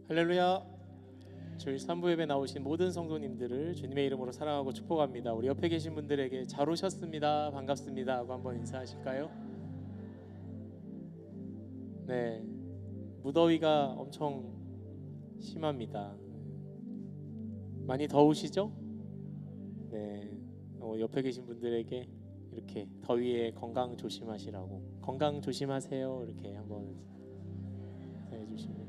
할렐루야. 주일 3부 예배 나오신 모든 성도님들을 주님의 이름으로 사랑하고 축복합니다. 우리 옆에 계신 분들에게 잘 오셨습니다, 반갑습니다 하고 한번 인사하실까요? 네, 무더위가 엄청 심합니다. 많이 더우시죠? 네, 옆에 계신 분들에게 이렇게 더위에 건강 조심하시라고, 건강 조심하세요 이렇게 한번 해주시면.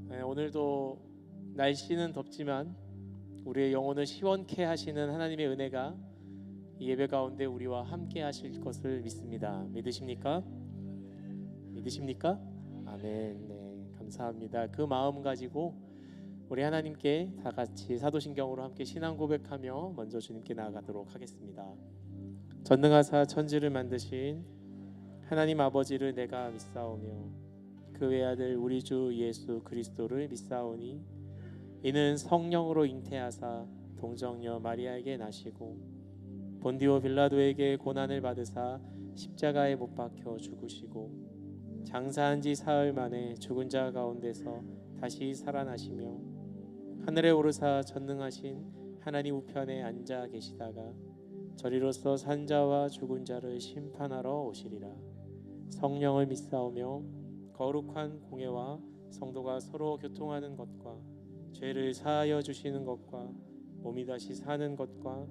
네, 오늘도 날씨는 덥지만 우리의 영혼을 시원케 하시는 하나님의 은혜가 이 예배 가운데 우리와 함께 하실 것을 믿습니다. 믿으십니까? 믿으십니까? 아멘. 네, 감사합니다. 그 마음 가지고 우리 하나님께 다 같이 사도신경으로 함께 신앙 고백하며 먼저 주님께 나아가도록 하겠습니다. 전능하사 천지를 만드신 하나님 아버지를 내가 믿사오며 그 외아들 우리 주 예수 그리스도를 믿사오니 이는 성령으로 잉태하사 동정녀 마리아에게 나시고 본디오 빌라도에게 고난을 받으사 십자가에 못 박혀 죽으시고 장사한 지 사흘 만에 죽은 자 가운데서 다시 살아나시며 하늘에 오르사 전능하신 하나님 우편에 앉아 계시다가 저리로서 산 자와 죽은 자를 심판하러 오시리라. 성령을 믿사오며 거룩한 공예와 성도가 서로 교통하는 것과 죄를 사하여 주시는 것과 몸이 다시 사는 것과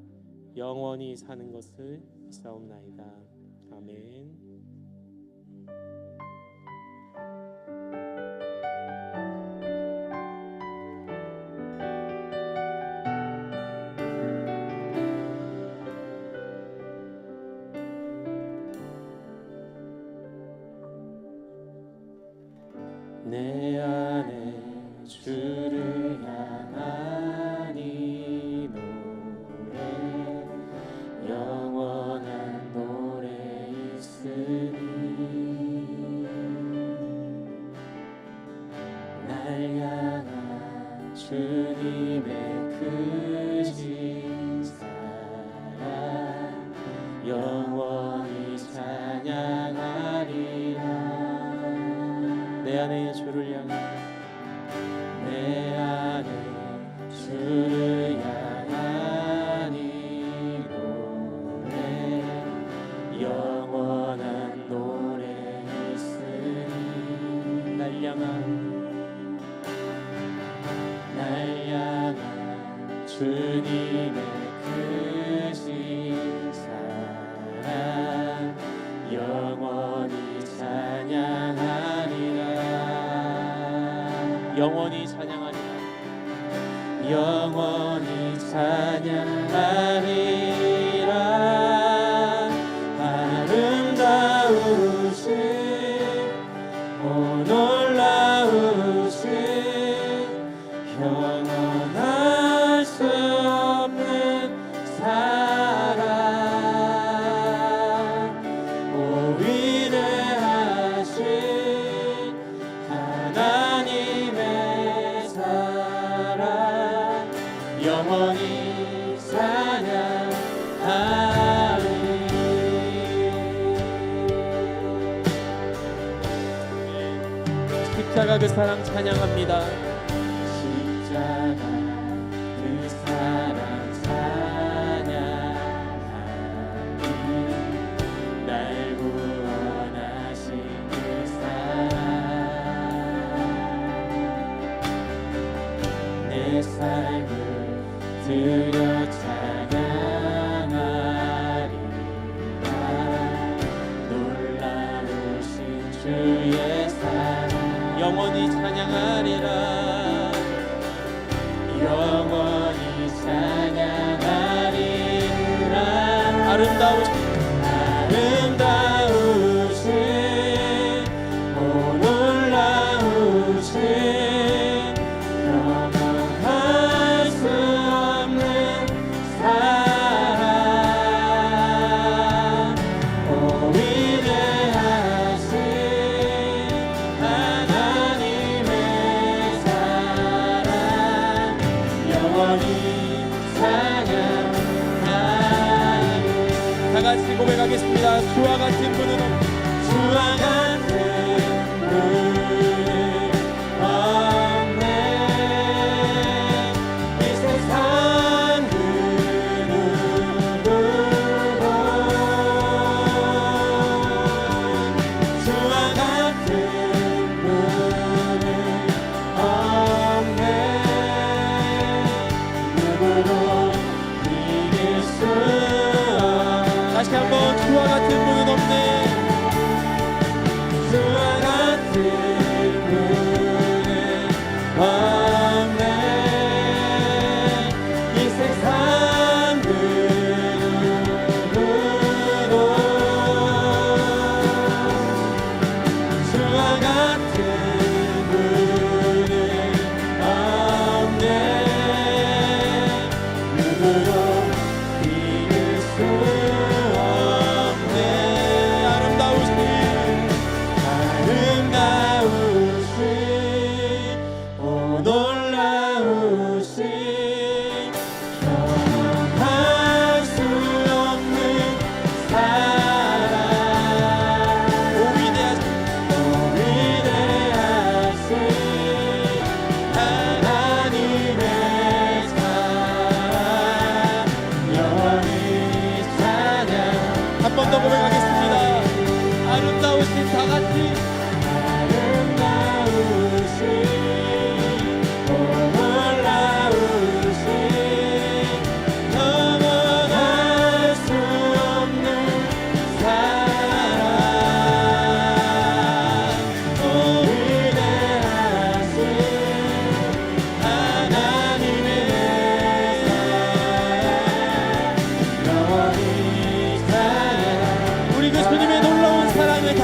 영원히 사는 것을 믿사옵나이다. 아멘. 내 안에 주를 향한 이 노래 영원한 노래 있으니 날 향한 주님의 크신 사랑 영원히 찬양하리라. 내 안에 주를 향한 내 안에 주를 향한 이 노래 영원한 노래 있으니 날 향한 주님의 크신 사랑 영원히 찬양하리라. 영원히 찬양하리라. 영원히 찬양하리라. 아름다우신 오 놀라우신 영원할 수 없는 사랑 오 위대하신 하나님의 사랑 영원히 찬양하리. 십자가 그 사랑 찬양합니다. 십자가 그 사랑 찬양하리. 날 구원하신 그 사랑 내 삶을 드려 찬양하리라. 놀라우신 주의 사랑 영원히 찬양하리라. 영원히 찬양하리라. 아름다우신 오 놀라우신 영원할 수 없는 사랑 오 위대하신 하나님의 사랑 영원히 찬양하리. 다 같이 고백하겠습니다. 주와 같은 분은 없 주와 같은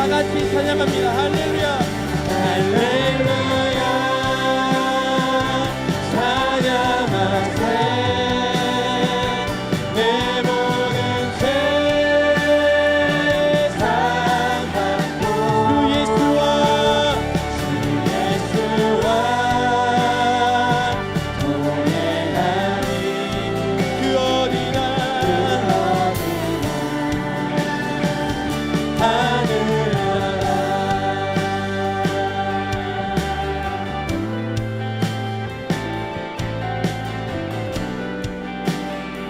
같이 찬양합니다. 할렐루야 할렐루야 찬양하세 내 모든 죄 사함받고 주 예수와 동행하니 그 어디나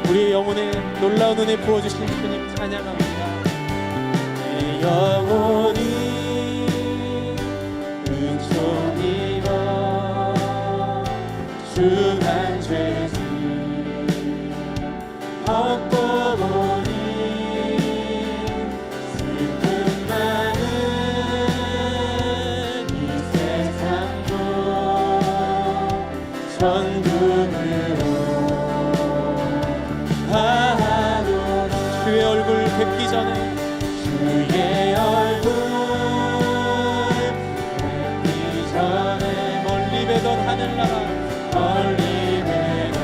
우리의 영혼에 놀라운 은혜 부어주신 주님 찬양합니다. 내 영혼이 은총 입어 중한 죄지 얻고 보니 슬픔 많은 이 세상도 천국으로 주의 얼굴 뵙기 전에 주의 얼굴 뵙기 전에 멀리 배던 하늘나라 멀리 배던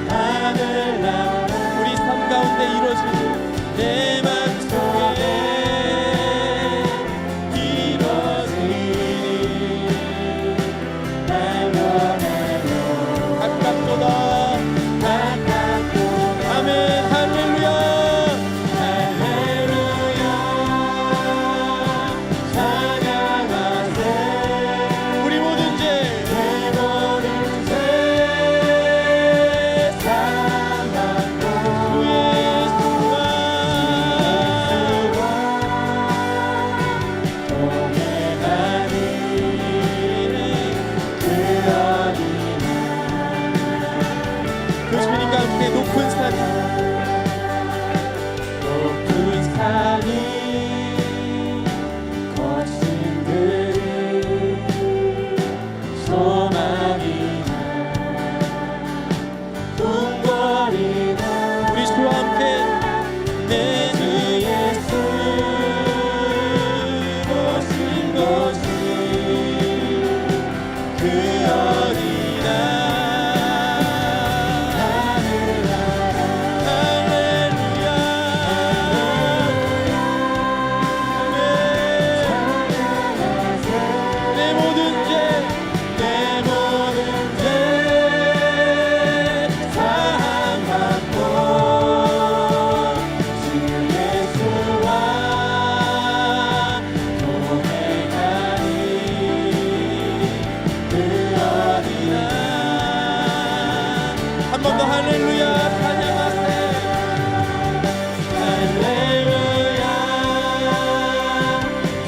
하늘나라 우리 삶 가운데 이루어지는 내 맘속에 이루어지니 날려내려 가깝도다 아멘 할렐루야 할렐루야 찬양하세 우리 모든 죄 내 모든 죄 사함받고 주 예수와 동행하니 그 어디나 그 주님과 함께 높은 산이 거친 들을 소망이나 궁궐이나 우리 주와 함께 내 주 예수 모신 곳이 그 어디나 한 번 더 할렐루야 찬양하세 할렐루야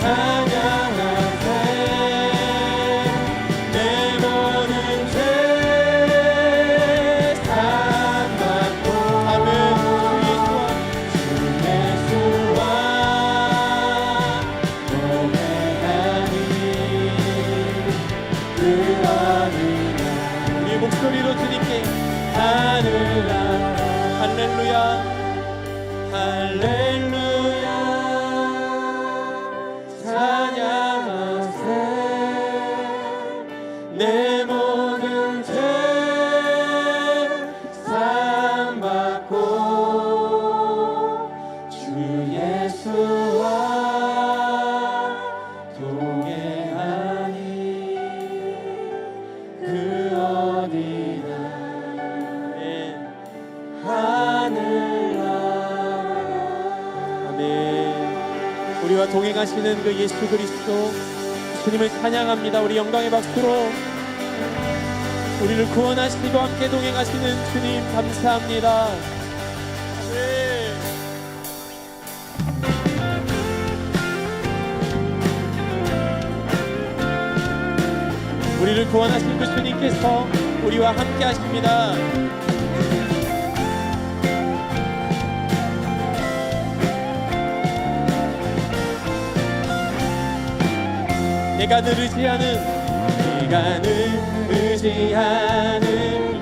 찬양하세 내 모든 죄 사함받고 아멘 주 예수와 동행하니 그 어디나 우리의 목소리로 주님께 하늘나라 할렐루야 할렐루야 찬양하세 내 모든 죄 사함받고 주 예수와 동행하니 그 어디나 아멘 우리와 동행하시는 그 예수 그리스도 주님을 찬양합니다. 우리 영광의 박수로 우리를 구원하시고 함께 동행하시는 주님 감사합니다. 우리를 구원하신 그 주님께서 우리와 함께 하십니다. 내가 늘 의지하는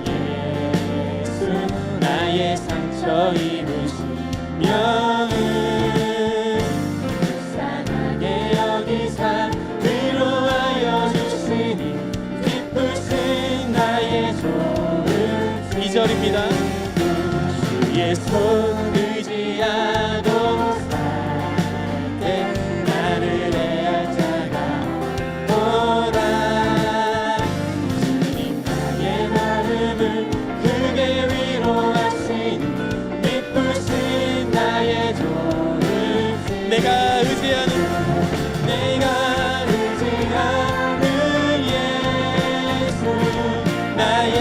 예수 나의 상처 입으시면 주의 손 의지하고 살 때 나를 대할 자가 없도다. 주님 나의 마음을 크게 위로하신 기쁘신 나의 조르신 내가 의지하는 예수 나의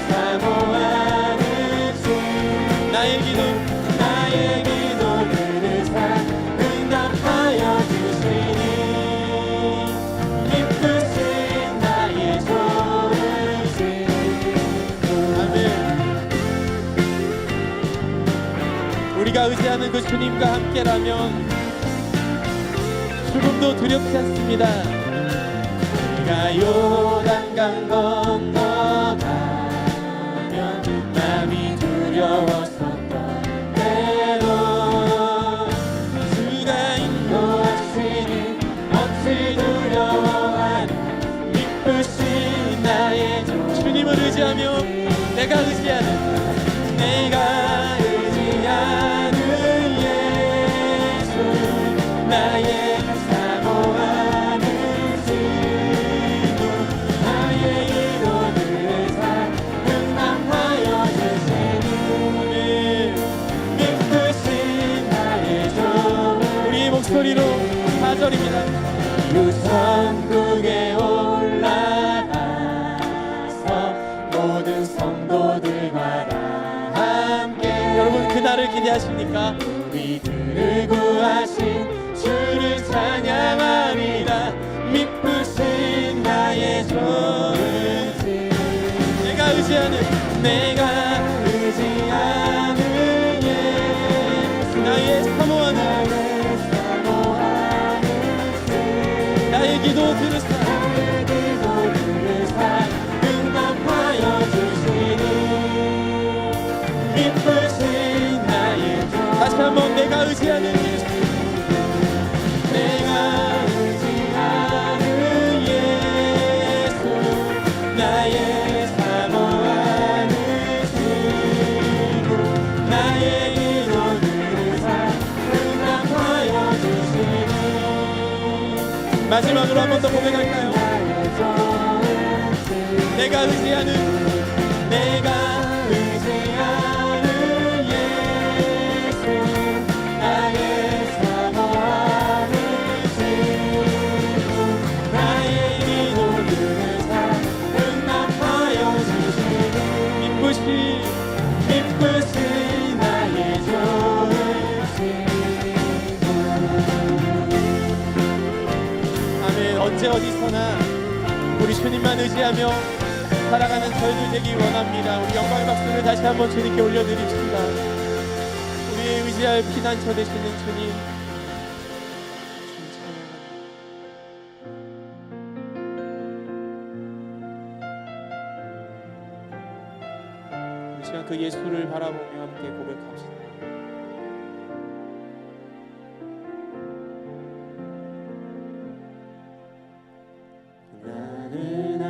사모하는 주 나의 기도 들으사 응답하여 주시니 기쁘신 나의 조르신 아멘. 우리가 의지하는 그 주님과 함께라면 죽음도 두렵지 않습니다. 우리가 요단강 건너가면 마음이 두려웠었던 때로 주가 인도하시니 어찌 두려워하는 기쁘신 나의 주님을 의지하며 내가 의지하는 예수 나의 목소리로 4절입니다. 유선국에 올라가서 모든 성도들과 다 함께 여러분 그날을 기대하십니까? 우리들을 구하신 주를 찬양합니다. 미쁘신 나의 조르신 내가 의지하는 예수 나의 사모하는 나의 기도 들으사 응답하여 주시니 기쁘신 나의 다시 한번 내가 의지하는 예수 나의 사모하는 친구 나의 기도 들으사 응답하여 주시니 마지막으로 한 번 더 고백할까요? 내가 의지하는 예수 나의 사모하는 친구 나의 기도 들으사 응답하여 주시니 기쁘신 나의 조르신 언제 어디서나 우리 주님만 의지하며 살아가는 저희들 되기 원합니다. 우리 영광의 박수를 다시 한번 주님께 올려드립시다. 우리의 의지할 피난처 되시는 주님 이 시간 그 예수를 바라보며 함께 고백합시다. 나는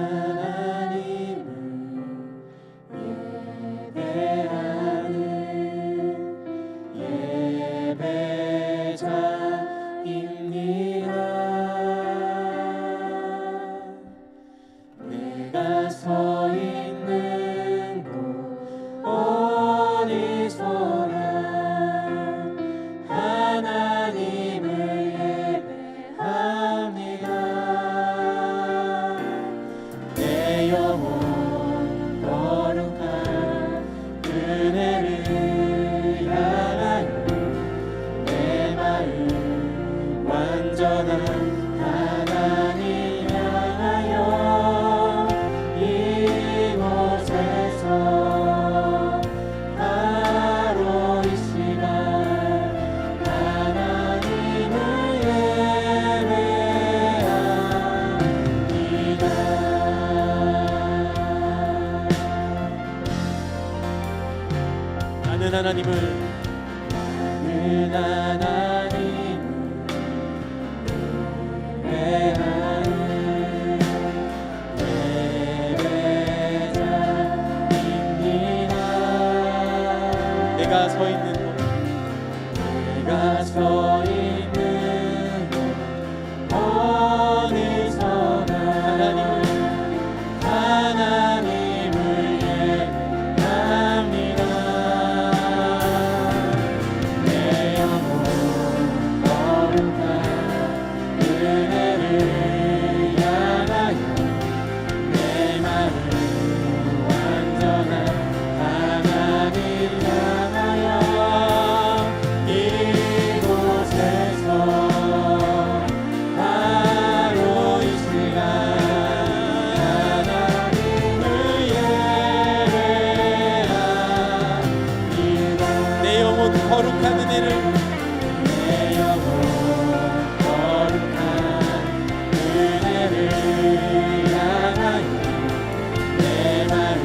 하나님을 예배하는 예배자입니다. 내가 서 서 있는 곳 어디서나 하나님을 예배합니다. 내 영혼 거룩한 은혜를 향하여 내 마음 완전한 하나님 향하여 이곳에서 바로 이 시간 하나님을 예배합니다. 내 영혼 거룩한 은혜를 내 영혼 거룩한 은혜를 향하여 내 마음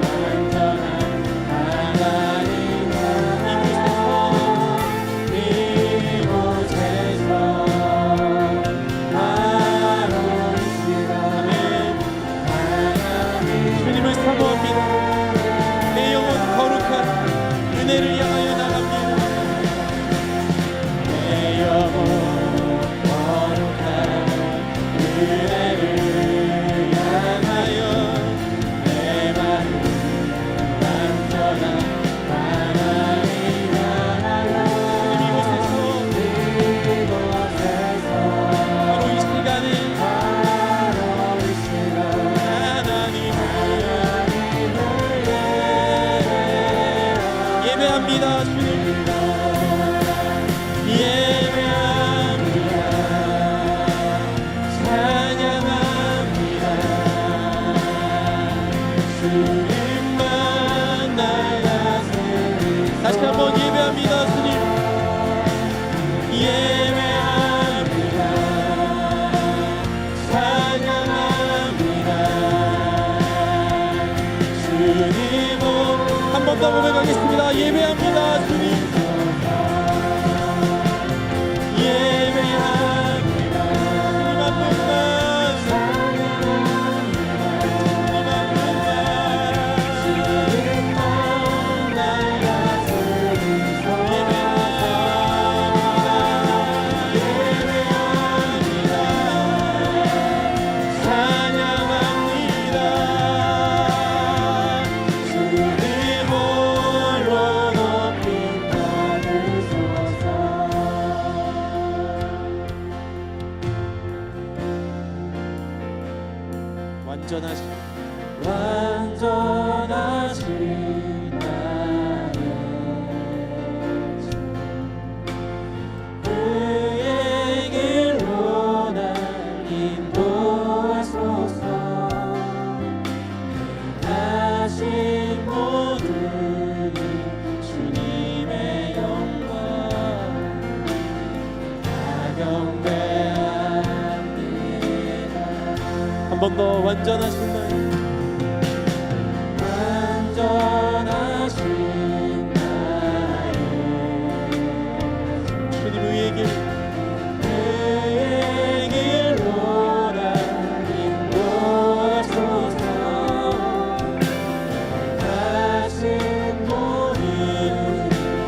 완전한 하나님 이곳에서 바로 이 시간 주님을 사모합니다. 내 영혼 거룩한 은혜를 향하여 나갑니다. 내 영혼 거룩한 은혜를 향하여 내 마음 완전한 하나님 향하여 이곳에서 바로 이 시간에 하나님을 예배합니다. 주님 예배합니다. 찬양합니다. 주님만 날 다스리소서. 다시 한번 예배합니다. 주님 예배합니다. 찬양합니다. 주님 한 번 더 고백하겠습니다. 예배합니다. 주님 예배합니다. 주님 한 분만 완전하신 나의 주 그의 길로 날 인도하소서. 다신 모든 주님의 영광 다 경배합니다. 한 번 더 완전하신 나의 주님 의의 길 길로 날 인도하소서. 다신 모든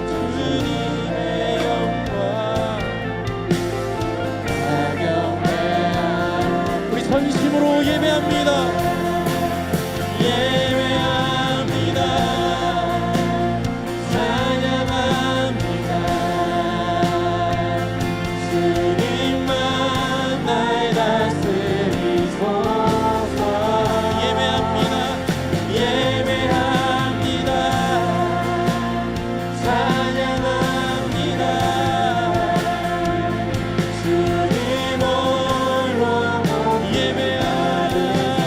주님의 영광 다 경배합니다. 우리 전심으로 예배합니다. 예배합니다. 찬양합니다. 주님만 날 다스리소서. 예배합니다. 예배합니다. 찬양합니다. 주님 홀로 예배합니다.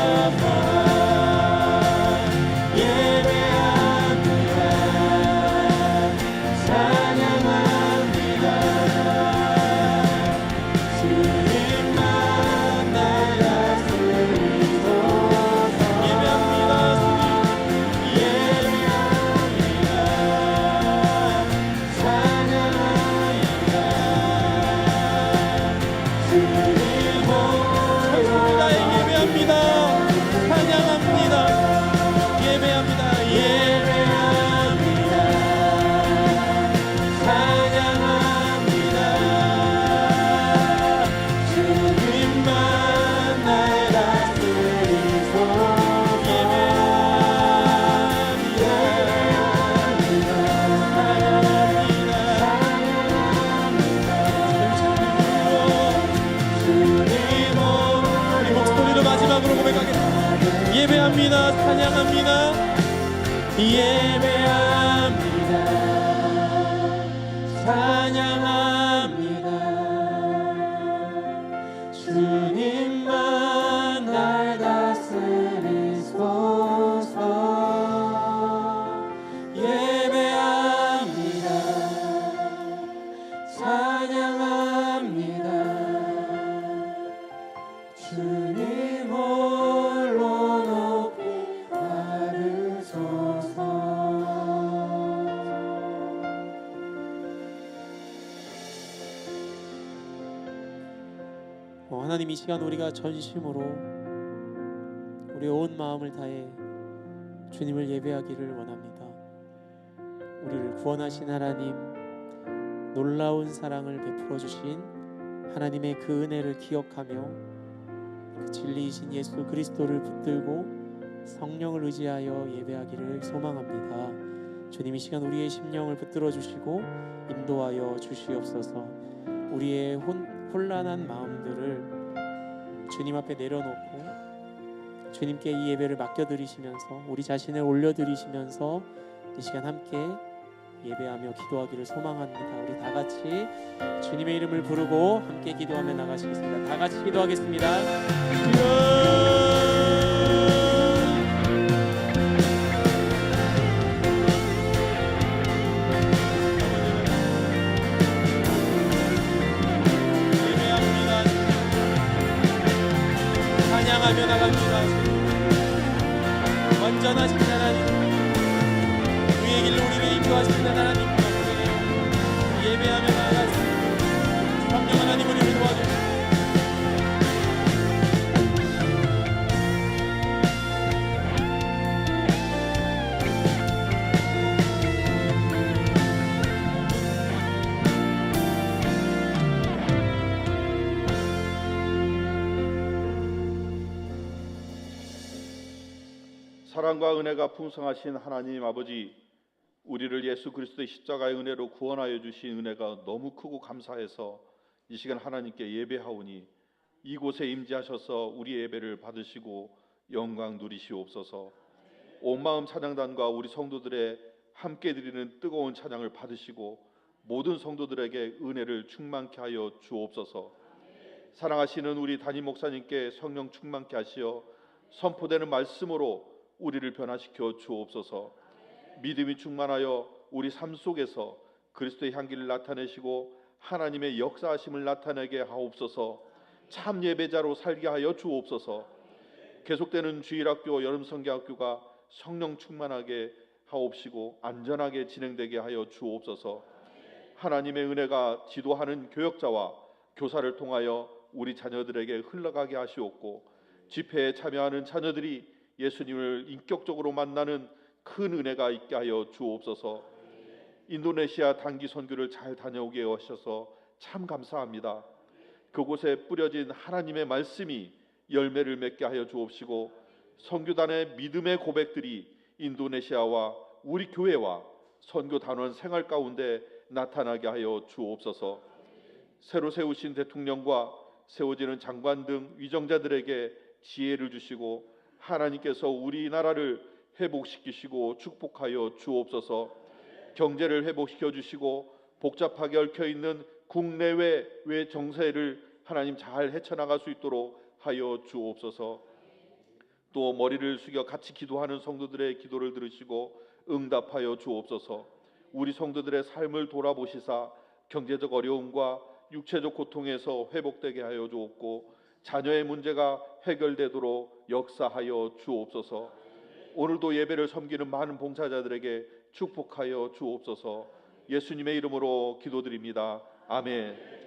예배합니다. 찬양합니다. 예배합니다. 찬양합니다. 주님만 날 다스리소서. 예배합니다. 찬양합니다. 주님 홀로 높이 받으소서. 하나님, 이 시간 우리가 전심으로 우리의 온 마음을 다해 주님을 예배하기를 원합니다. 우리를 구원하신 하나님, 놀라운 사랑을 베풀어 주신 하나님의 그 은혜를 기억하며 그 진리이신 예수 그리스도를 붙들고 성령을 의지하여 예배하기를 소망합니다. 주님, 이 시간 우리의 심령을 붙들어 주시고 인도하여 주시옵소서. 우리의 혼란한 마음들을 주님 앞에 내려놓고 주님께 이 예배를 맡겨드리시면서 우리 자신을 올려드리시면서 이 시간 함께 예배하며 기도하기를 소망합니다. 우리 다 같이 주님의 이름을 부르고 함께 기도하며 나가시겠습니다. 다 같이 기도하겠습니다. 예배합니다. 찬양하며 나갑니다. 완전하신 하나님, 우리의 길로 우리를 인도하시는 하나님 앞에 예배하며 나아가겠습니다. 성령 하나님, 우리를 도와주시옵소서. 사랑과 은혜가 풍성하신 하나님 아버지, 우리를 예수 그리스도의 십자가의 은혜로 구원하여 주신 은혜가 너무 크고 감사해서 이 시간 하나님께 예배하오니 이곳에 임재하셔서 우리의 예배를 받으시고 영광 누리시옵소서. 온 마음 찬양단과 우리 성도들의 함께 드리는 뜨거운 찬양을 받으시고 모든 성도들에게 은혜를 충만케 하여 주옵소서. 사랑하시는 우리 담임 목사님께 성령 충만케 하시어 선포되는 말씀으로 우리를 변화시켜 주옵소서. 믿음이 충만하여 우리 삶 속에서 그리스도의 향기를 나타내시고 하나님의 역사하심을 나타내게 하옵소서. 참 예배자로 살게 하여 주옵소서. 계속되는 주일학교 여름성경학교가 성령 충만하게 하옵시고 안전하게 진행되게 하여 주옵소서. 하나님의 은혜가 지도하는 교역자와 교사를 통하여 우리 자녀들에게 흘러가게 하시옵고 집회에 참여하는 자녀들이 예수님을 인격적으로 만나는 큰 은혜가 있게 하여 주옵소서. 인도네시아 단기 선교를 잘 다녀오게 하셔서 참 감사합니다. 그곳에 뿌려진 하나님의 말씀이 열매를 맺게 하여 주옵시고 선교단의 믿음의 고백들이 인도네시아와 우리 교회와 선교 단원 생활 가운데 나타나게 하여 주옵소서. 새로 세우신 대통령과 세워지는 장관 등 위정자들에게 지혜를 주시고 하나님께서 우리나라를 회복시키시고 축복하여 주옵소서. 경제를 회복시켜 주시고 복잡하게 얽혀있는 국내외 정세를 하나님 잘 헤쳐나갈 수 있도록 하여 주옵소서. 또 머리를 숙여 같이 기도하는 성도들의 기도를 들으시고 응답하여 주옵소서. 우리 성도들의 삶을 돌아보시사 경제적 어려움과 육체적 고통에서 회복되게 하여 주옵고 자녀의 문제가 해결되도록 역사하여 주옵소서. 오늘도 예배를 섬기는 많은 봉사자들에게 축복하여 주옵소서. 예수님의 이름으로 기도드립니다. 아멘.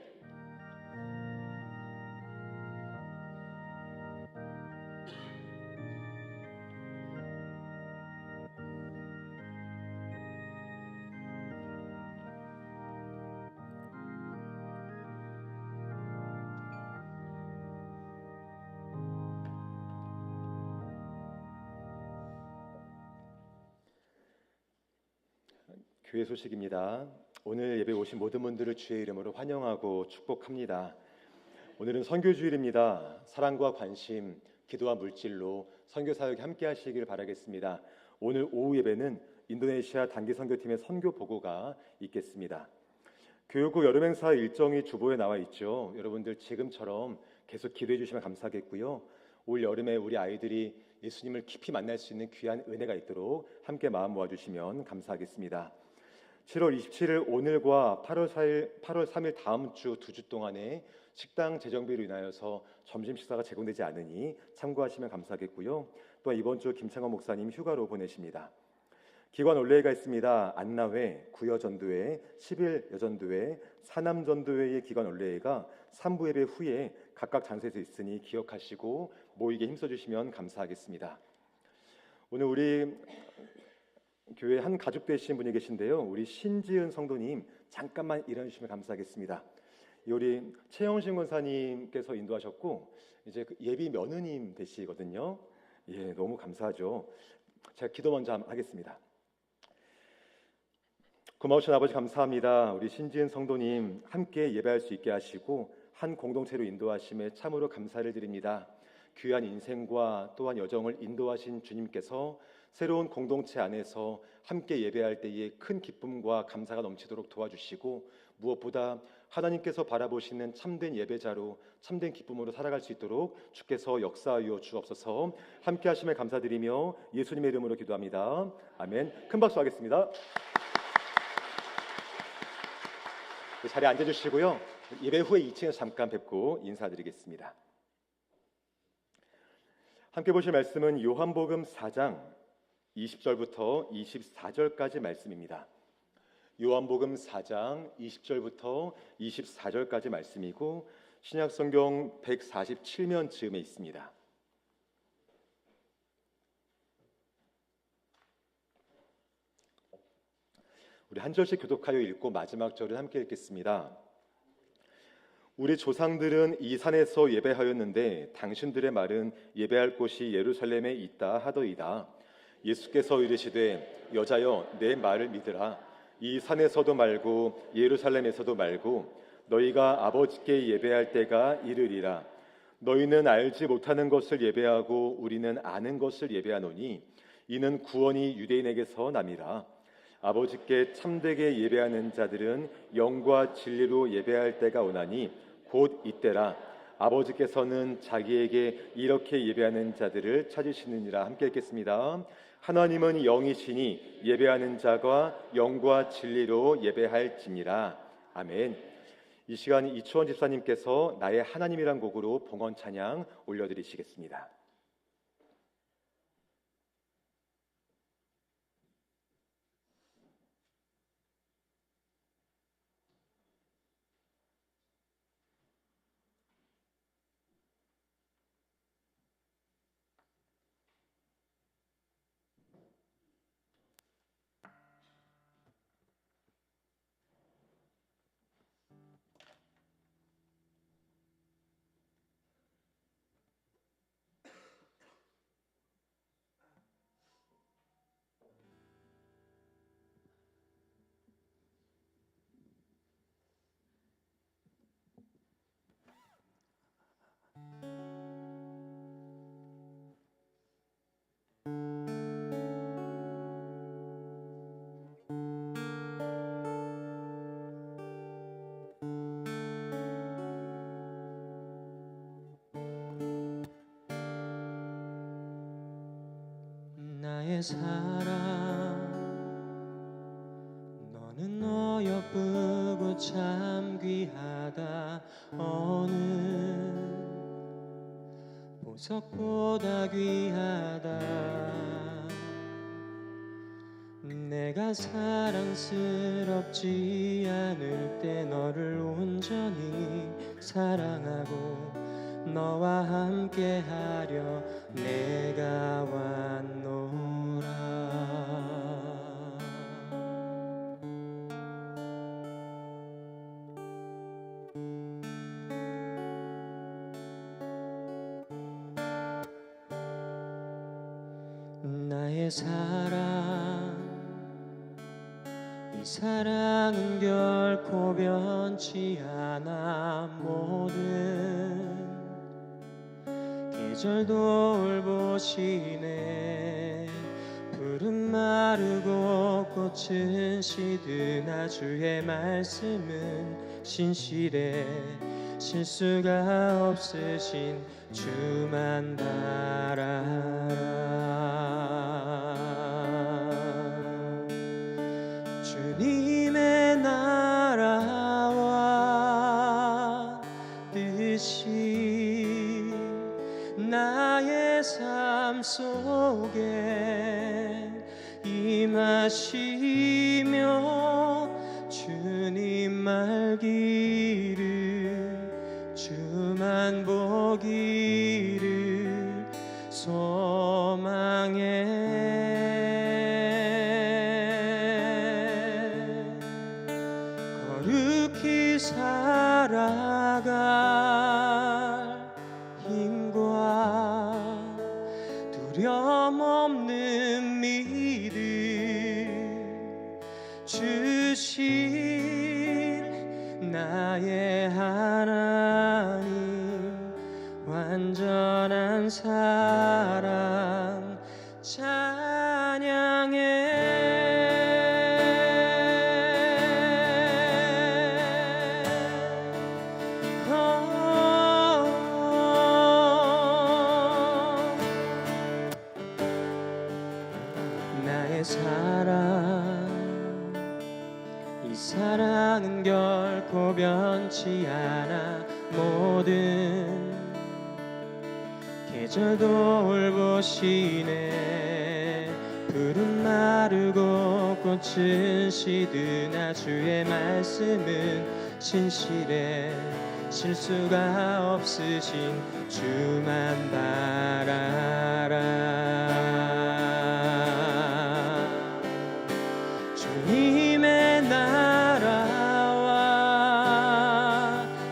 교회 소식입니다. 오늘 예배 오신 모든 분들을 주의 이름으로 환영하고 축복합니다. 오늘은 선교주일입니다. 사랑과 관심, 기도와 물질로 선교 사역에 함께 하시길 바라겠습니다. 오늘 오후 예배는 인도네시아 단기 선교팀의 선교 보고가 있겠습니다. 교육부 여름행사 일정이 주보에 나와 있죠. 여러분들 지금처럼 계속 기도해 주시면 감사하겠고요. 올 여름에 우리 아이들이 예수님을 깊이 만날 수 있는 귀한 은혜가 있도록 함께 마음 모아주시면 감사하겠습니다. 7월 27일 오늘과 8월 3일 다음 주 2주 동안에 식당 재정비로 인하여서 점심 식사가 제공되지 않으니 참고하시면 감사하겠고요. 또 이번 주 김창원 목사님 휴가로 보내십니다. 기관 올레회가 있습니다. 안나회, 구여전도회, 11여전도회, 사남전도회의 기관 올레회가 3부 예배 후에 각각 장소에서 있으니 기억하시고 모이게 힘써주시면 감사하겠습니다. 오늘 우리 교회 한 가족 되신 분이 계신데요. 우리 신지은 성도님 잠깐만 일어나주시면 감사하겠습니다. 우리 최영신 권사님께서 인도하셨고 이제 예비 며느님 되시거든요. 예, 너무 감사하죠. 제가 기도 먼저 하겠습니다. 고마우신 아버지 감사합니다. 우리 신지은 성도님 함께 예배할 수 있게 하시고 한 공동체로 인도하심에 참으로 감사를 드립니다. 귀한 인생과 또한 여정을 인도하신 주님께서 새로운 공동체 안에서 함께 예배할 때에 큰 기쁨과 감사가 넘치도록 도와주시고 무엇보다 하나님께서 바라보시는 참된 예배자로 참된 기쁨으로 살아갈 수 있도록 주께서 역사하여 주옵소서. 함께 하심에 감사드리며 예수님의 이름으로 기도합니다. 아멘. 큰 박수 하겠습니다. 자리에 앉아주시고요. 예배 후에 2층에서 잠깐 뵙고 인사드리겠습니다. 함께 보실 말씀은 요한복음 4장 20절부터 24절까지 말씀입니다. 요한복음 4장 20절부터 24절까지 말씀이고 신약성경 147면 즈음에 있습니다. 우리 한 절씩 교독하여 읽고 마지막 절을 함께 읽겠습니다. 우리 조상들은 이 산에서 예배하였는데 당신들의 말은 예배할 곳이 예루살렘에 있다 하더이다. 예수께서 이르시되 여자여 내 말을 믿으라. 이 산에서도 말고 예루살렘에서도 말고 너희가 아버지께 예배할 때가 이르리라. 너희는 알지 못하는 것을 예배하고 우리는 아는 것을 예배하노니 이는 구원이 유대인에게서 남이라. 아버지께 참되게 예배하는 자들은 영과 진리로 예배할 때가 오나니 곧 이때라. 아버지께서는 자기에게 이렇게 예배하는 자들을 찾으시느니라. 함께 읽겠습니다. 하나님은 영이시니 예배하는 자가 영과 진리로 예배할지니라. 아멘. 이 시간 이초원 집사님께서 나의 하나님이란 곡으로 봉헌 찬양 올려드리시겠습니다. 나의 사랑 너는 어여쁘고 참 귀하다. 어느 보석보다 귀하다. 내가 사랑스럽지 않을 때 너를 온전히 사랑하고 너와 함께 하려 내가 왔노라. 나의 사랑 이 사랑은 결코 변치 않아. 모든 계절 돌보시네. 푸른 마르고 꽃은 시드나 주의 말씀은 신실해. 실수가 없으신 주만 바라라. 주님의 나라와 뜻이 나의 삶 속에 임하시며 주님 말기를 주만 보기를 소망해. 거룩히 살아갈 힘과 두려움 없는 믿음 주신 나의 하나님, 완전한 사랑 찬양해. 나의 사랑, 이 사랑은 결코 변치 않아. 모든 계절 돌보시네. 푸른 마르고 꽃은 시드나 주의 말씀은 신실해. 실수가 없으신 주만 바라라. 주님의 나라와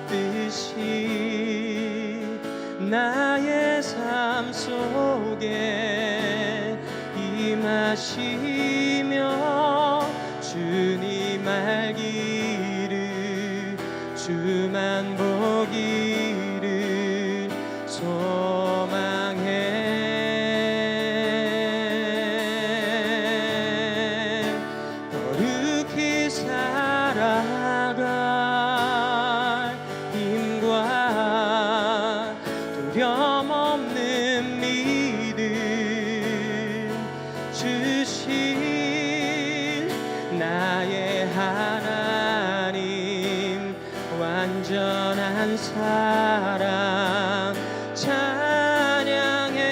뜻이 나의 삶 속에 임하시며 주님 알기를 주만 보기를 소망해. 거룩히 살아갈 힘과 두려움 없는 믿음 주신 나의 하나님, 완전한 사랑 찬양해.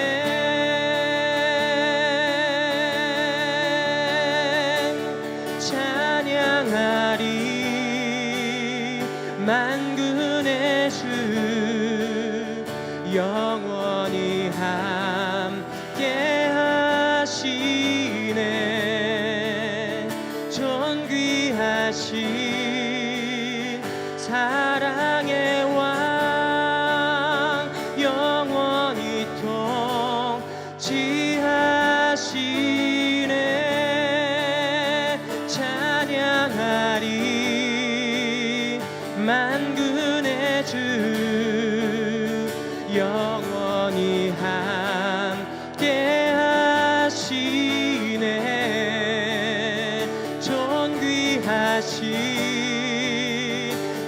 찬양하리 만군의 주, 영원히 함께 하시네. 존귀하신 사랑의 왕, 영원히 통치하시네. 찬양하리 만군의 주, 영원히 함께 하시네. 존귀하신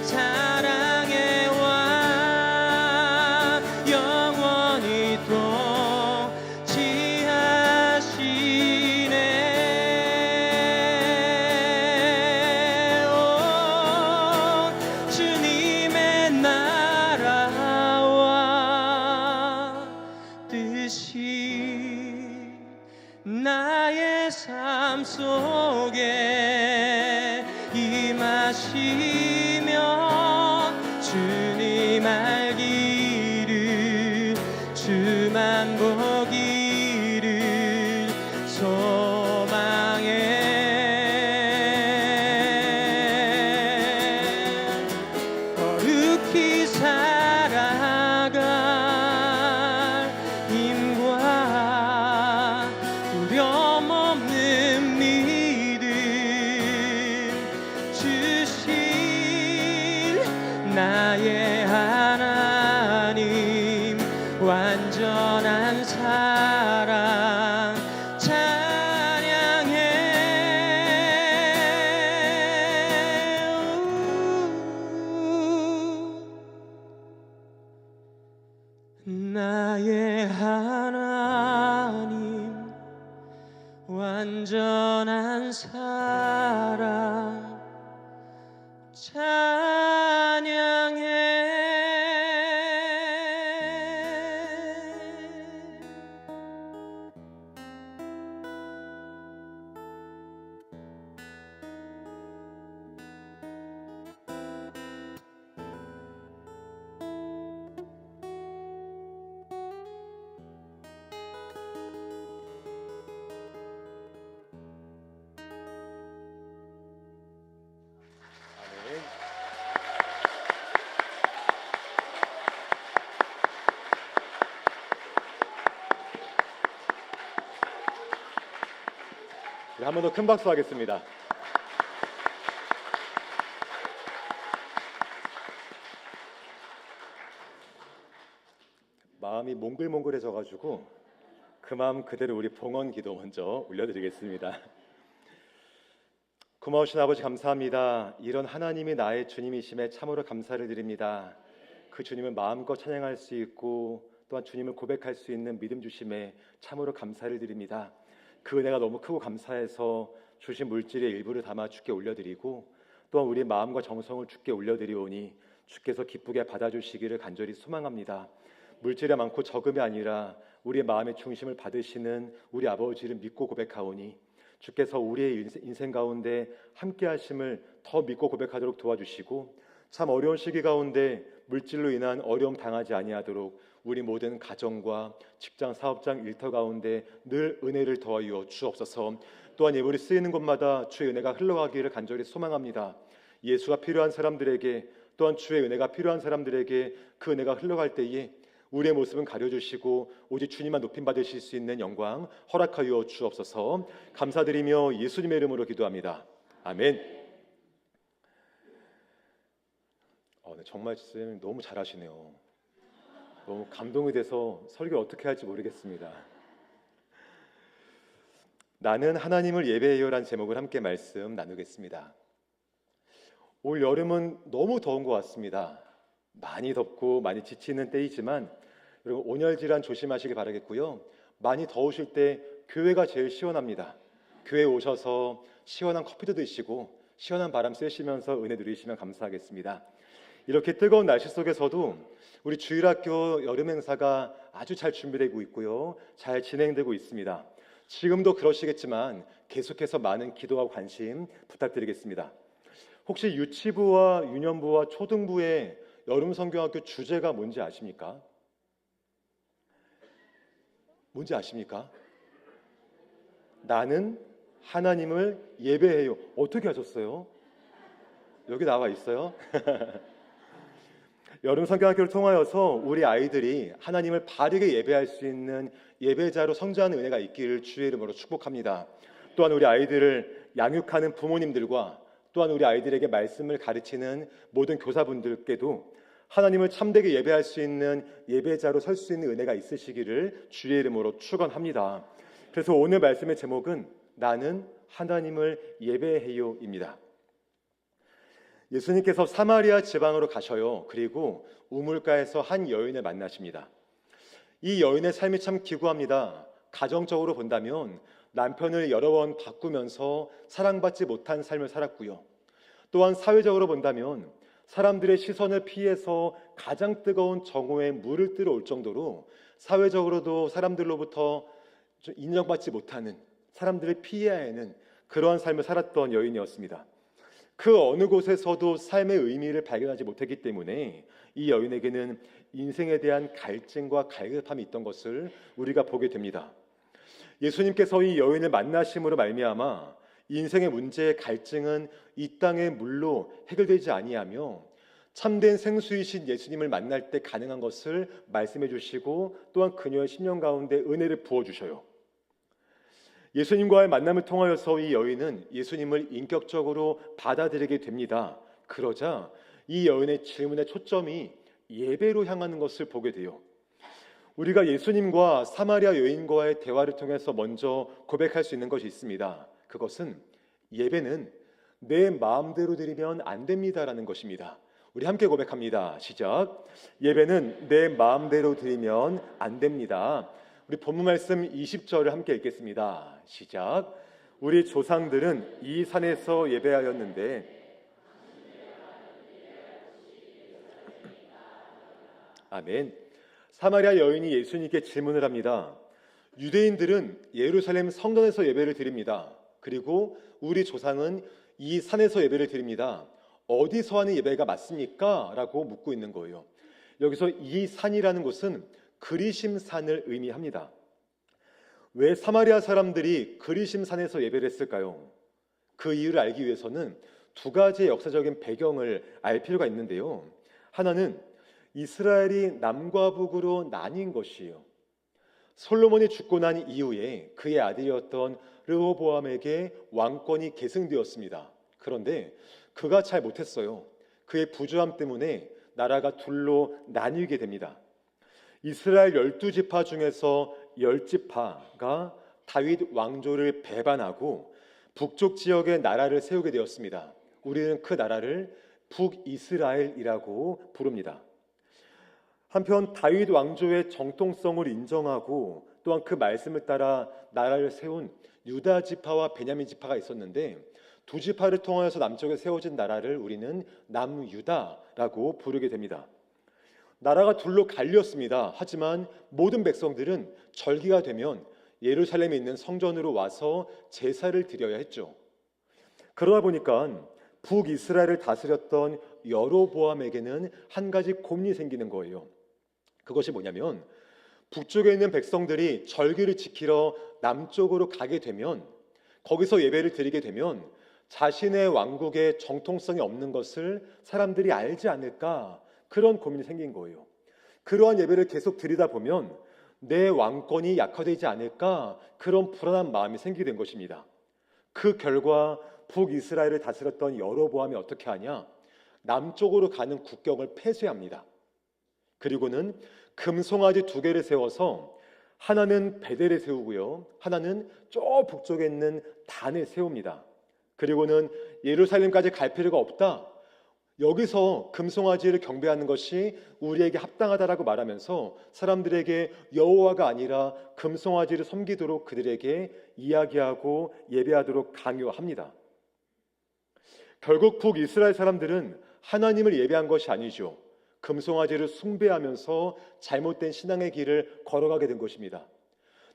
사랑의 왕, 영원히 통치하시네. 오, 주님의 나라와 뜻이 나의 삶 속에 임하시며 주님 알기를 주만 보기를 소망해. 거룩히 살아갈 힘과 두려움 없는 믿음 주신 나의 하나님, 완전 나의 하나님 완전한 사랑 찬양해. 한 번 더 큰 박수 하겠습니다. 마음이 몽글몽글해져가지고 그 마음 그대로 우리 봉헌 기도 먼저 올려드리겠습니다. 고마우신 아버지 감사합니다. 이런 하나님이 나의 주님이심에 참으로 감사를 드립니다. 그 주님을 마음껏 찬양할 수 있고 또한 주님을 고백할 수 있는 믿음 주심에 참으로 감사를 드립니다. 그 은혜가 너무 크고 감사해서 주신 물질의 일부를 담아 주께 올려드리고 또한 우리의 마음과 정성을 주께 올려드리오니 주께서 기쁘게 받아주시기를 간절히 소망합니다. 물질이 많고 적음이 아니라 우리의 마음의 중심을 받으시는 우리 아버지를 믿고 고백하오니 주께서 우리의 인생 가운데 함께 하심을 더 믿고 고백하도록 도와주시고 참 어려운 시기 가운데 물질로 인한 어려움 당하지 아니하도록 우리 모든 가정과 직장, 사업장, 일터 가운데 늘 은혜를 더하여 주옵소서. 또한 예물이 쓰이는 곳마다 주의 은혜가 흘러가기를 간절히 소망합니다. 예수가 필요한 사람들에게 또한 주의 은혜가 필요한 사람들에게 그 은혜가 흘러갈 때에 우리의 모습은 가려주시고 오직 주님만 높임받으실 수 있는 영광 허락하여 주옵소서. 감사드리며 예수님의 이름으로 기도합니다. 아멘. 네, 정말 선생님 너무 잘하시네요. 너무 감동이 돼서 설교를 어떻게 할지 모르겠습니다. 나는 하나님을 예배해요라는 제목을 함께 말씀 나누겠습니다. 올 여름은 너무 더운 것 같습니다. 많이 덥고 많이 지치는 때이지만 여러분 온열질환 조심하시기 바라겠고요. 많이 더우실 때 교회가 제일 시원합니다. 교회 오셔서 시원한 커피도 드시고 시원한 바람 쐬시면서 은혜 누리시면 감사하겠습니다. 이렇게 뜨거운 날씨 속에서도 우리 주일학교 여름 행사가 아주 잘 준비되고 있고요. 잘 진행되고 있습니다. 지금도 그러시겠지만 계속해서 많은 기도와 관심 부탁드리겠습니다. 혹시 유치부와 유년부와 초등부의 여름 성경학교 주제가 뭔지 아십니까? 뭔지 아십니까? 나는 하나님을 예배해요. 어떻게 하셨어요? 여기 나와 있어요. 여름 성경학교를 통하여서 우리 아이들이 하나님을 바르게 예배할 수 있는 예배자로 성장하는 은혜가 있기를 주의 이름으로 축복합니다. 또한 우리 아이들을 양육하는 부모님들과 또한 우리 아이들에게 말씀을 가르치는 모든 교사분들께도 하나님을 참되게 예배할 수 있는 예배자로 설 수 있는 은혜가 있으시기를 주의 이름으로 축원합니다. 그래서 오늘 말씀의 제목은 나는 하나님을 예배해요입니다. 예수님께서 사마리아 지방으로 가셔요. 그리고 우물가에서 한 여인을 만나십니다. 이 여인의 삶이 참 기구합니다. 가정적으로 본다면 남편을 여러 번 바꾸면서 사랑받지 못한 삶을 살았고요. 또한 사회적으로 본다면 사람들의 시선을 피해서 가장 뜨거운 정오에 물을 뜨러 올 정도로 사회적으로도 사람들로부터 좀 인정받지 못하는, 사람들을 피해야 하는 그러한 삶을 살았던 여인이었습니다. 그 어느 곳에서도 삶의 의미를 발견하지 못했기 때문에 이 여인에게는 인생에 대한 갈증과 갈급함이 있던 것을 우리가 보게 됩니다. 예수님께서 이 여인을 만나심으로 말미암아 인생의 문제의 갈증은 이 땅의 물로 해결되지 아니하며 참된 생수이신 예수님을 만날 때 가능한 것을 말씀해 주시고 또한 그녀의 심령 가운데 은혜를 부어주셔요. 예수님과의 만남을 통하여서 이 여인은 예수님을 인격적으로 받아들이게 됩니다. 그러자 이 여인의 질문의 초점이 예배로 향하는 것을 보게 돼요. 우리가 예수님과 사마리아 여인과의 대화를 통해서 먼저 고백할 수 있는 것이 있습니다. 그것은 예배는 내 마음대로 드리면 안 됩니다라는 것입니다. 우리 함께 고백합니다. 시작. 예배는 내 마음대로 드리면 안 됩니다. 우리 본문 말씀 20절을 함께 읽겠습니다. 시작. 우리 조상들은 이 산에서 예배하였는데 아멘. 사마리아 여인이 예수님께 질문을 합니다. 유대인들은 예루살렘 성전에서 예배를 드립니다. 그리고 우리 조상은 이 산에서 예배를 드립니다. 어디서 하는 예배가 맞습니까? 라고 묻고 있는 거예요. 여기서 이 산이라는 곳은 그리심산을 의미합니다. 왜 사마리아 사람들이 그리심산에서 예배를 했을까요? 그 이유를 알기 위해서는 두 가지의 역사적인 배경을 알 필요가 있는데요. 하나는 이스라엘이 남과 북으로 나뉜 것이에요. 솔로몬이 죽고 난 이후에 그의 아들이었던 르호보암에게 왕권이 계승되었습니다. 그런데 그가 잘 못했어요. 그의 부주함 때문에 나라가 둘로 나뉘게 됩니다. 이스라엘 12지파 중에서 10지파가 다윗 왕조를 배반하고 북쪽 지역에 나라를 세우게 되었습니다. 우리는 그 나라를 북이스라엘이라고 부릅니다. 한편 다윗 왕조의 정통성을 인정하고 또한 그 말씀을 따라 나라를 세운 유다 지파와 베냐민 지파가 있었는데 두 지파를 통하여서 남쪽에 세워진 나라를 우리는 남유다라고 부르게 됩니다. 나라가 둘로 갈렸습니다. 하지만 모든 백성들은 절기가 되면 예루살렘에 있는 성전으로 와서 제사를 드려야 했죠. 그러다 보니까 북이스라엘을 다스렸던 여로보암에게는 한 가지 고민이 생기는 거예요. 그것이 뭐냐면 북쪽에 있는 백성들이 절기를 지키러 남쪽으로 가게 되면 거기서 예배를 드리게 되면 자신의 왕국에 정통성이 없는 것을 사람들이 알지 않을까, 그런 고민이 생긴 거예요. 그러한 예배를 계속 드리다 보면 내 왕권이 약화되지 않을까, 그런 불안한 마음이 생기게 된 것입니다. 그 결과 북이스라엘을 다스렸던 여로보암이 어떻게 하냐? 남쪽으로 가는 국경을 폐쇄합니다. 그리고는 금송아지 2개를 세워서 하나는 베델에 세우고요, 하나는 저 북쪽에 있는 단에 세웁니다. 그리고는 예루살렘까지 갈 필요가 없다, 여기서 금송아지를 경배하는 것이 우리에게 합당하다라고 말하면서 사람들에게 여호와가 아니라 금송아지를 섬기도록 그들에게 이야기하고 예배하도록 강요합니다. 결국 북이스라엘 사람들은 하나님을 예배한 것이 아니죠. 금송아지를 숭배하면서 잘못된 신앙의 길을 걸어가게 된 것입니다.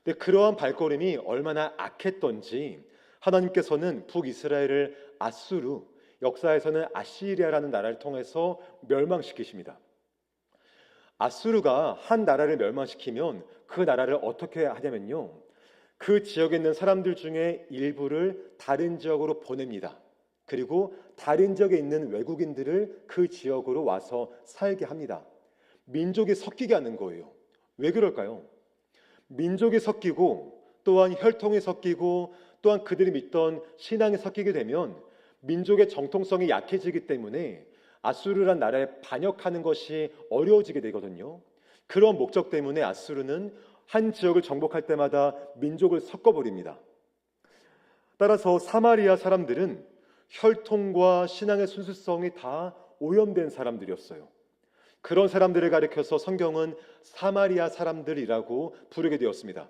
근데 그러한 발걸음이 얼마나 악했던지 하나님께서는 북이스라엘을 아수르, 역사에서는 아시리아라는 나라를 통해서 멸망시키십니다. 아수르가 한 나라를 멸망시키면 그 나라를 어떻게 하냐면요, 그 지역에 있는 사람들 중에 일부를 다른 지역으로 보냅니다. 그리고 다른 지역에 있는 외국인들을 그 지역으로 와서 살게 합니다. 민족이 섞이게 하는 거예요. 왜 그럴까요? 민족이 섞이고 또한 혈통이 섞이고 또한 그들이 믿던 신앙이 섞이게 되면 민족의 정통성이 약해지기 때문에 아수르란 나라에 반역하는 것이 어려워지게 되거든요. 그런 목적 때문에 아수르는 한 지역을 정복할 때마다 민족을 섞어버립니다. 따라서 사마리아 사람들은 혈통과 신앙의 순수성이 다 오염된 사람들이었어요. 그런 사람들을 가리켜서 성경은 사마리아 사람들이라고 부르게 되었습니다.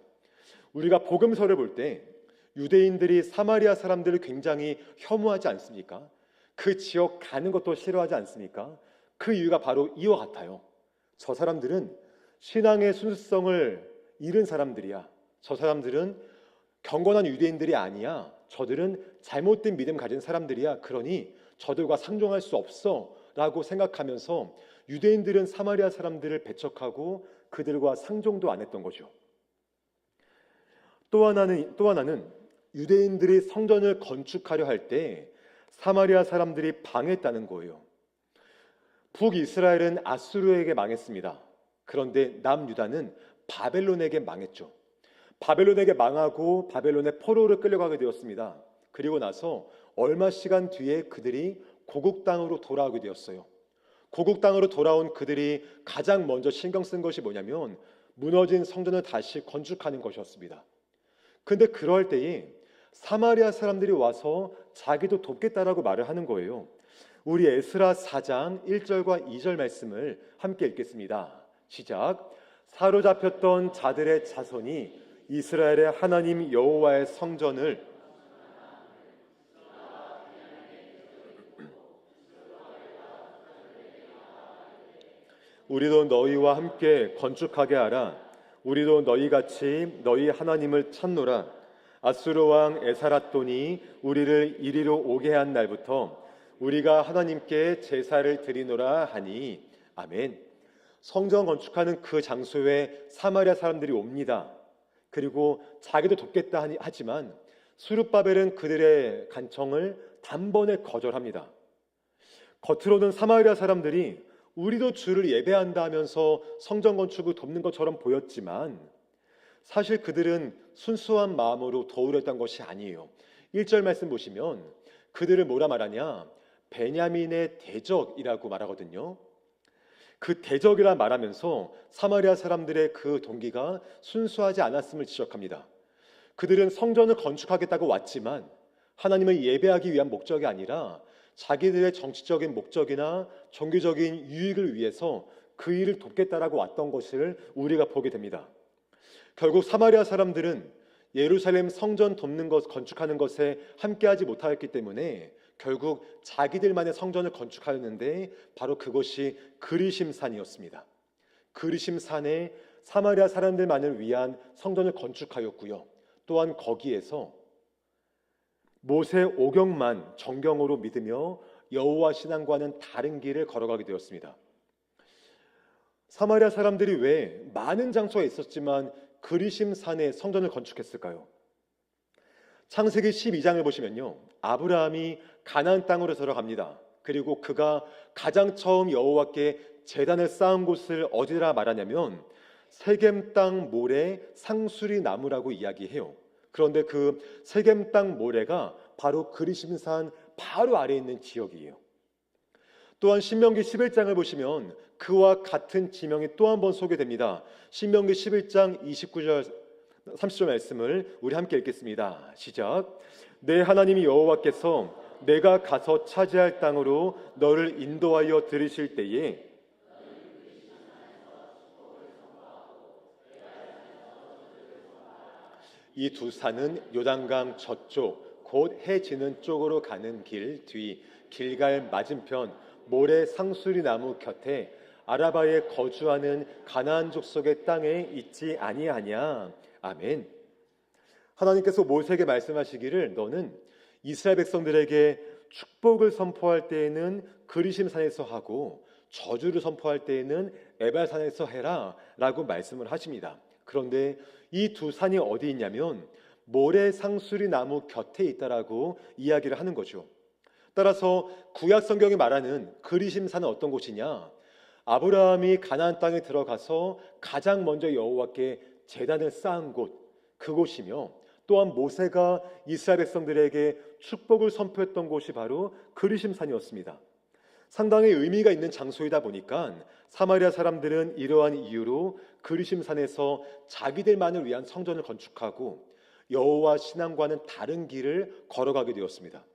우리가 복음서를 볼 때 유대인들이 사마리아 사람들을 굉장히 혐오하지 않습니까? 그 지역 가는 것도 싫어하지 않습니까? 그 이유가 바로 이와 같아요. 저 사람들은 신앙의 순수성을 잃은 사람들이야. 저 사람들은 경건한 유대인들이 아니야. 저들은 잘못된 믿음 가진 사람들이야. 그러니 저들과 상종할 수 없어 라고 생각하면서 유대인들은 사마리아 사람들을 배척하고 그들과 상종도 안 했던 거죠. 또 하나는 유대인들이 성전을 건축하려 할 때 사마리아 사람들이 방해했다는 거예요. 북이스라엘은 아수르에게 망했습니다. 그런데 남유다는 바벨론에게 망했죠. 바벨론에게 망하고 바벨론의 포로를 끌려가게 되었습니다. 그리고 나서 얼마 시간 뒤에 그들이 고국 땅으로 돌아오게 되었어요. 고국 땅으로 돌아온 그들이 가장 먼저 신경 쓴 것이 뭐냐면 무너진 성전을 다시 건축하는 것이었습니다. 근데 그럴 때에 사마리아 사람들이 와서 자기도 돕겠다라고 말을 하는 거예요. 우리 에스라 4장 1절과 2절 말씀을 함께 읽겠습니다. 시작. 사로잡혔던 자들의 자손이 이스라엘의 하나님 여호와의 성전을 우리도 너희와 함께 건축하게 하라. 우리도 너희같이 너희 하나님을 찾노라. 아수르 왕 에사라돈이 우리를 이리로 오게 한 날부터 우리가 하나님께 제사를 드리노라 하니. 아멘. 성전 건축하는 그 장소에 사마리아 사람들이 옵니다. 그리고 자기도 돕겠다 하지만 수룹바벨은 그들의 간청을 단번에 거절합니다. 겉으로는 사마리아 사람들이 우리도 주를 예배한다 하면서 성전 건축을 돕는 것처럼 보였지만 사실 그들은 순수한 마음으로 도우렸던 것이 아니에요. 1절 말씀 보시면 그들을 뭐라 말하냐? 베냐민의 대적이라고 말하거든요. 그 대적이라 말하면서 사마리아 사람들의 그 동기가 순수하지 않았음을 지적합니다. 그들은 성전을 건축하겠다고 왔지만 하나님을 예배하기 위한 목적이 아니라 자기들의 정치적인 목적이나 종교적인 유익을 위해서 그 일을 돕겠다라고 왔던 것을 우리가 보게 됩니다. 결국 사마리아 사람들은 예루살렘 성전 돕는 것, 건축하는 것에 함께하지 못하였기 때문에 결국 자기들만의 성전을 건축하였는데 바로 그것이 그리심산이었습니다. 그리심산에 사마리아 사람들만을 위한 성전을 건축하였고요. 또한 거기에서 모세 오경만 정경으로 믿으며 여호와 신앙과는 다른 길을 걸어가게 되었습니다. 사마리아 사람들이 왜 많은 장소에 있었지만 그리심산에 성전을 건축했을까요? 창세기 12장을 보시면요, 아브라함이 가나안 땅으로 들어갑니다. 그리고 그가 가장 처음 여호와께 제단을 쌓은 곳을 어디라 말하냐면 세겜 땅 모래 상수리 나무라고 이야기해요. 그런데 그 세겜 땅 모래가 바로 그리심산 바로 아래에 있는 지역이에요. 또한 신명기 11장을 보시면 그와 같은 지명이 또 한 번 소개됩니다. 신명기 11장 29절 30절 말씀을 우리 함께 읽겠습니다. 시작. 내 하나님이 여호와께서 내가 가서 차지할 땅으로 너를 인도하여 들이실 때에 이 두 산은 요단강 저쪽 곧 해 지는 쪽으로 가는 길 뒤 길갈 맞은편 모래 상수리 나무 곁에 아라바에 거주하는 가나안 족속의 땅에 있지 아니하냐. 아멘. 하나님께서 모세에게 말씀하시기를 너는 이스라엘 백성들에게 축복을 선포할 때에는 그리심산에서 하고 저주를 선포할 때에는 에발산에서 해라 라고 말씀을 하십니다. 그런데 이 두 산이 어디 있냐면 모래 상수리 나무 곁에 있다라고 이야기를 하는 거죠. 따라서 구약 성경이 말하는 그리심산은 어떤 곳이냐? 아브라함이 가나안 땅에 들어가서 가장 먼저 여호와께 제단을 쌓은 곳, 그곳이며 또한 모세가 이스라엘 백성들에게 축복을 선포했던 곳이 바로 그리심산이었습니다. 상당히 의미가 있는 장소이다 보니까 사마리아 사람들은 이러한 이유로 그리심산에서 자기들만을 위한 성전을 건축하고 여호와 신앙과는 다른 길을 걸어가게 되었습니다.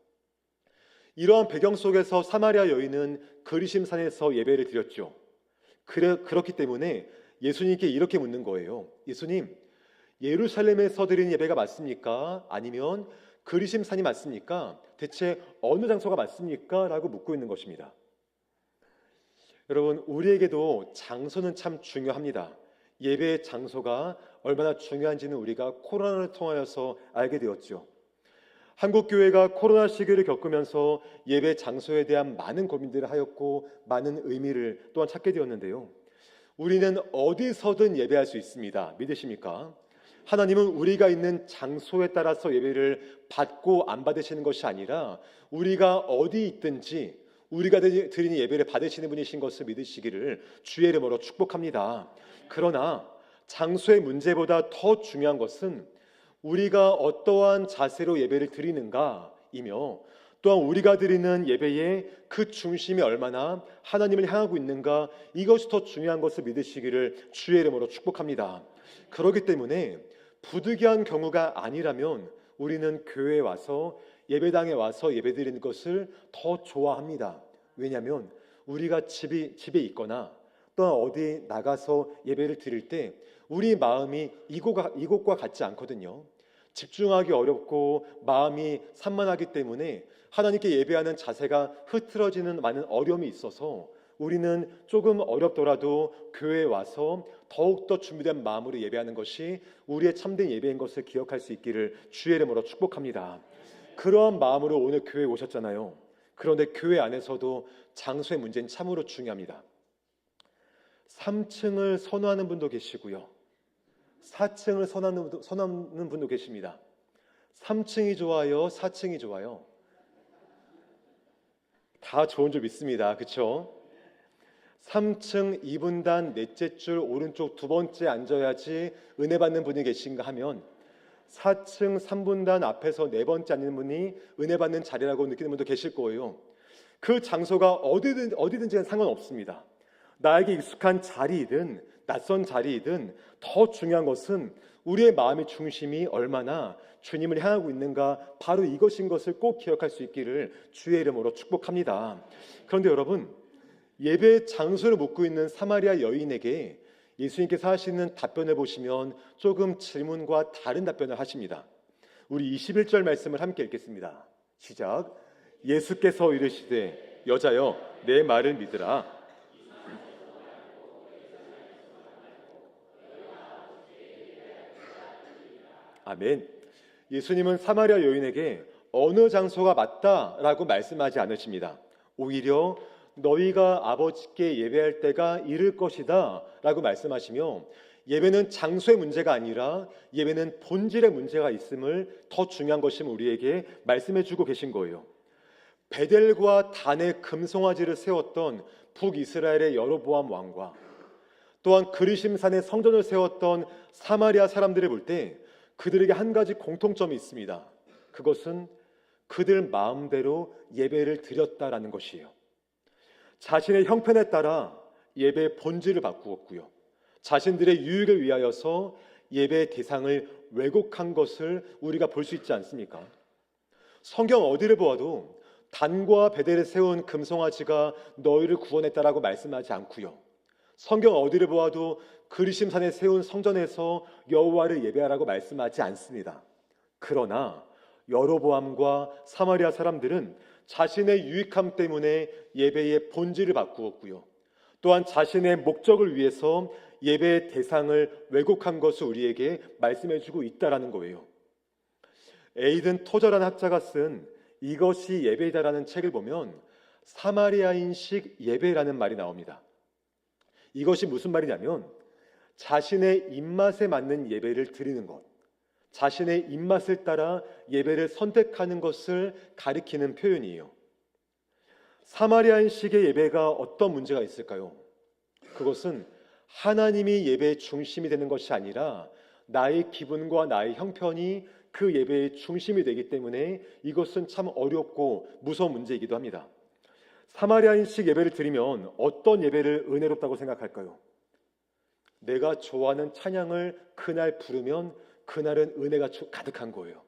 이러한 배경 속에서 사마리아 여인은 그리심산에서 예배를 드렸죠. 그렇기 때문에 예수님께 이렇게 묻는 거예요. 예수님, 예루살렘에서 드리는 예배가 맞습니까? 아니면 그리심산이 맞습니까? 대체 어느 장소가 맞습니까? 라고 묻고 있는 것입니다. 여러분, 우리에게도 장소는 참 중요합니다. 예배의 장소가 얼마나 중요한지는 우리가 코로나를 통하여서 알게 되었죠. 한국교회가 코로나 시기를 겪으면서 예배 장소에 대한 많은 고민들을 하였고 많은 의미를 또한 찾게 되었는데요. 우리는 어디서든 예배할 수 있습니다. 믿으십니까? 하나님은 우리가 있는 장소에 따라서 예배를 받고 안 받으시는 것이 아니라 우리가 어디 있든지 우리가 드리는 예배를 받으시는 분이신 것을 믿으시기를 주의 이름으로 축복합니다. 그러나 장소의 문제보다 더 중요한 것은 우리가 어떠한 자세로 예배를 드리는가이며 또한 우리가 드리는 예배의 그 중심이 얼마나 하나님을 향하고 있는가, 이것이 더 중요한 것을 믿으시기를 주의 이름으로 축복합니다. 그렇기 때문에 부득이한 경우가 아니라면 우리는 교회에 와서 예배당에 와서 예배드리는 것을 더 좋아합니다. 왜냐하면 우리가 집에 있거나 또는 어디 나가서 예배를 드릴 때 우리 마음이 이곳과 같지 않거든요. 집중하기 어렵고 마음이 산만하기 때문에 하나님께 예배하는 자세가 흐트러지는 많은 어려움이 있어서 우리는 조금 어렵더라도 교회에 와서 더욱더 준비된 마음으로 예배하는 것이 우리의 참된 예배인 것을 기억할 수 있기를 주의 이름으로 축복합니다. 그러한 마음으로 오늘 교회에 오셨잖아요. 그런데 교회 안에서도 장소의 문제는 참으로 중요합니다. 3층을 선호하는 분도 계시고요, 4층을 선호하는 분도 계십니다. 3층이 좋아요, 4층이 좋아요? 다 좋은 줄 믿습니다. 그렇죠? 3층 2분단 넷째 줄 오른쪽 두 번째 앉아야지 은혜 받는 분이 계신가 하면 4층 3분단 앞에서 네 번째 앉는 분이 은혜 받는 자리라고 느끼는 분도 계실 거예요. 그 장소가 어디든지 상관없습니다. 나에게 익숙한 자리이든 낯선 자리이든 더 중요한 것은 우리의 마음의 중심이 얼마나 주님을 향하고 있는가, 바로 이것인 것을 꼭 기억할 수 있기를 주의 이름으로 축복합니다. 그런데 여러분, 예배 장소를 묻고 있는 사마리아 여인에게 예수님께서 하시는 답변을 보시면 조금 질문과 다른 답변을 하십니다. 우리 21절 말씀을 함께 읽겠습니다. 시작. 예수께서 이르시되 여자여 내 말을 믿으라. 아멘. 예수님은 사마리아 여인에게 어느 장소가 맞다라고 말씀하지 않으십니다. 오히려 너희가 아버지께 예배할 때가 이를 것이다 라고 말씀하시며, 예배는 장소의 문제가 아니라 예배는 본질의 문제가 있음을, 더 중요한 것임을 우리에게 말씀해 주고 계신 거예요. 베델과 단의 금송아지를 세웠던 북이스라엘의 여로보암 왕과 또한 그리심산에 성전을 세웠던 사마리아 사람들을 볼 때 그들에게 한 가지 공통점이 있습니다. 그것은 그들 마음대로 예배를 드렸다라는 것이에요. 자신의 형편에 따라 예배의 본질을 바꾸었고요, 자신들의 유익을 위하여서 예배의 대상을 왜곡한 것을 우리가 볼 수 있지 않습니까? 성경 어디를 보아도 단과 베델에 세운 금송아지가 너희를 구원했다라고 말씀하지 않고요, 성경 어디를 보아도 그리심산에 세운 성전에서 여호와를 예배하라고 말씀하지 않습니다. 그러나 여로보암과 사마리아 사람들은 자신의 유익함 때문에 예배의 본질을 바꾸었고요, 또한 자신의 목적을 위해서 예배의 대상을 왜곡한 것을 우리에게 말씀해주고 있다라는 거예요. 에이든 토저라는 학자가 쓴 이것이 예배이다라는 책을 보면 사마리아인식 예배라는 말이 나옵니다. 이것이 무슨 말이냐면 자신의 입맛에 맞는 예배를 드리는 것, 자신의 입맛을 따라 예배를 선택하는 것을 가리키는 표현이에요. 사마리아인식의 예배가 어떤 문제가 있을까요? 그것은 하나님이 예배의 중심이 되는 것이 아니라 나의 기분과 나의 형편이 그 예배의 중심이 되기 때문에 이것은 참 어렵고 무서운 문제이기도 합니다. 사마리아인식 예배를 드리면 어떤 예배를 은혜롭다고 생각할까요? 내가 좋아하는 찬양을 그날 부르면 그날은 은혜가 가득한 거예요.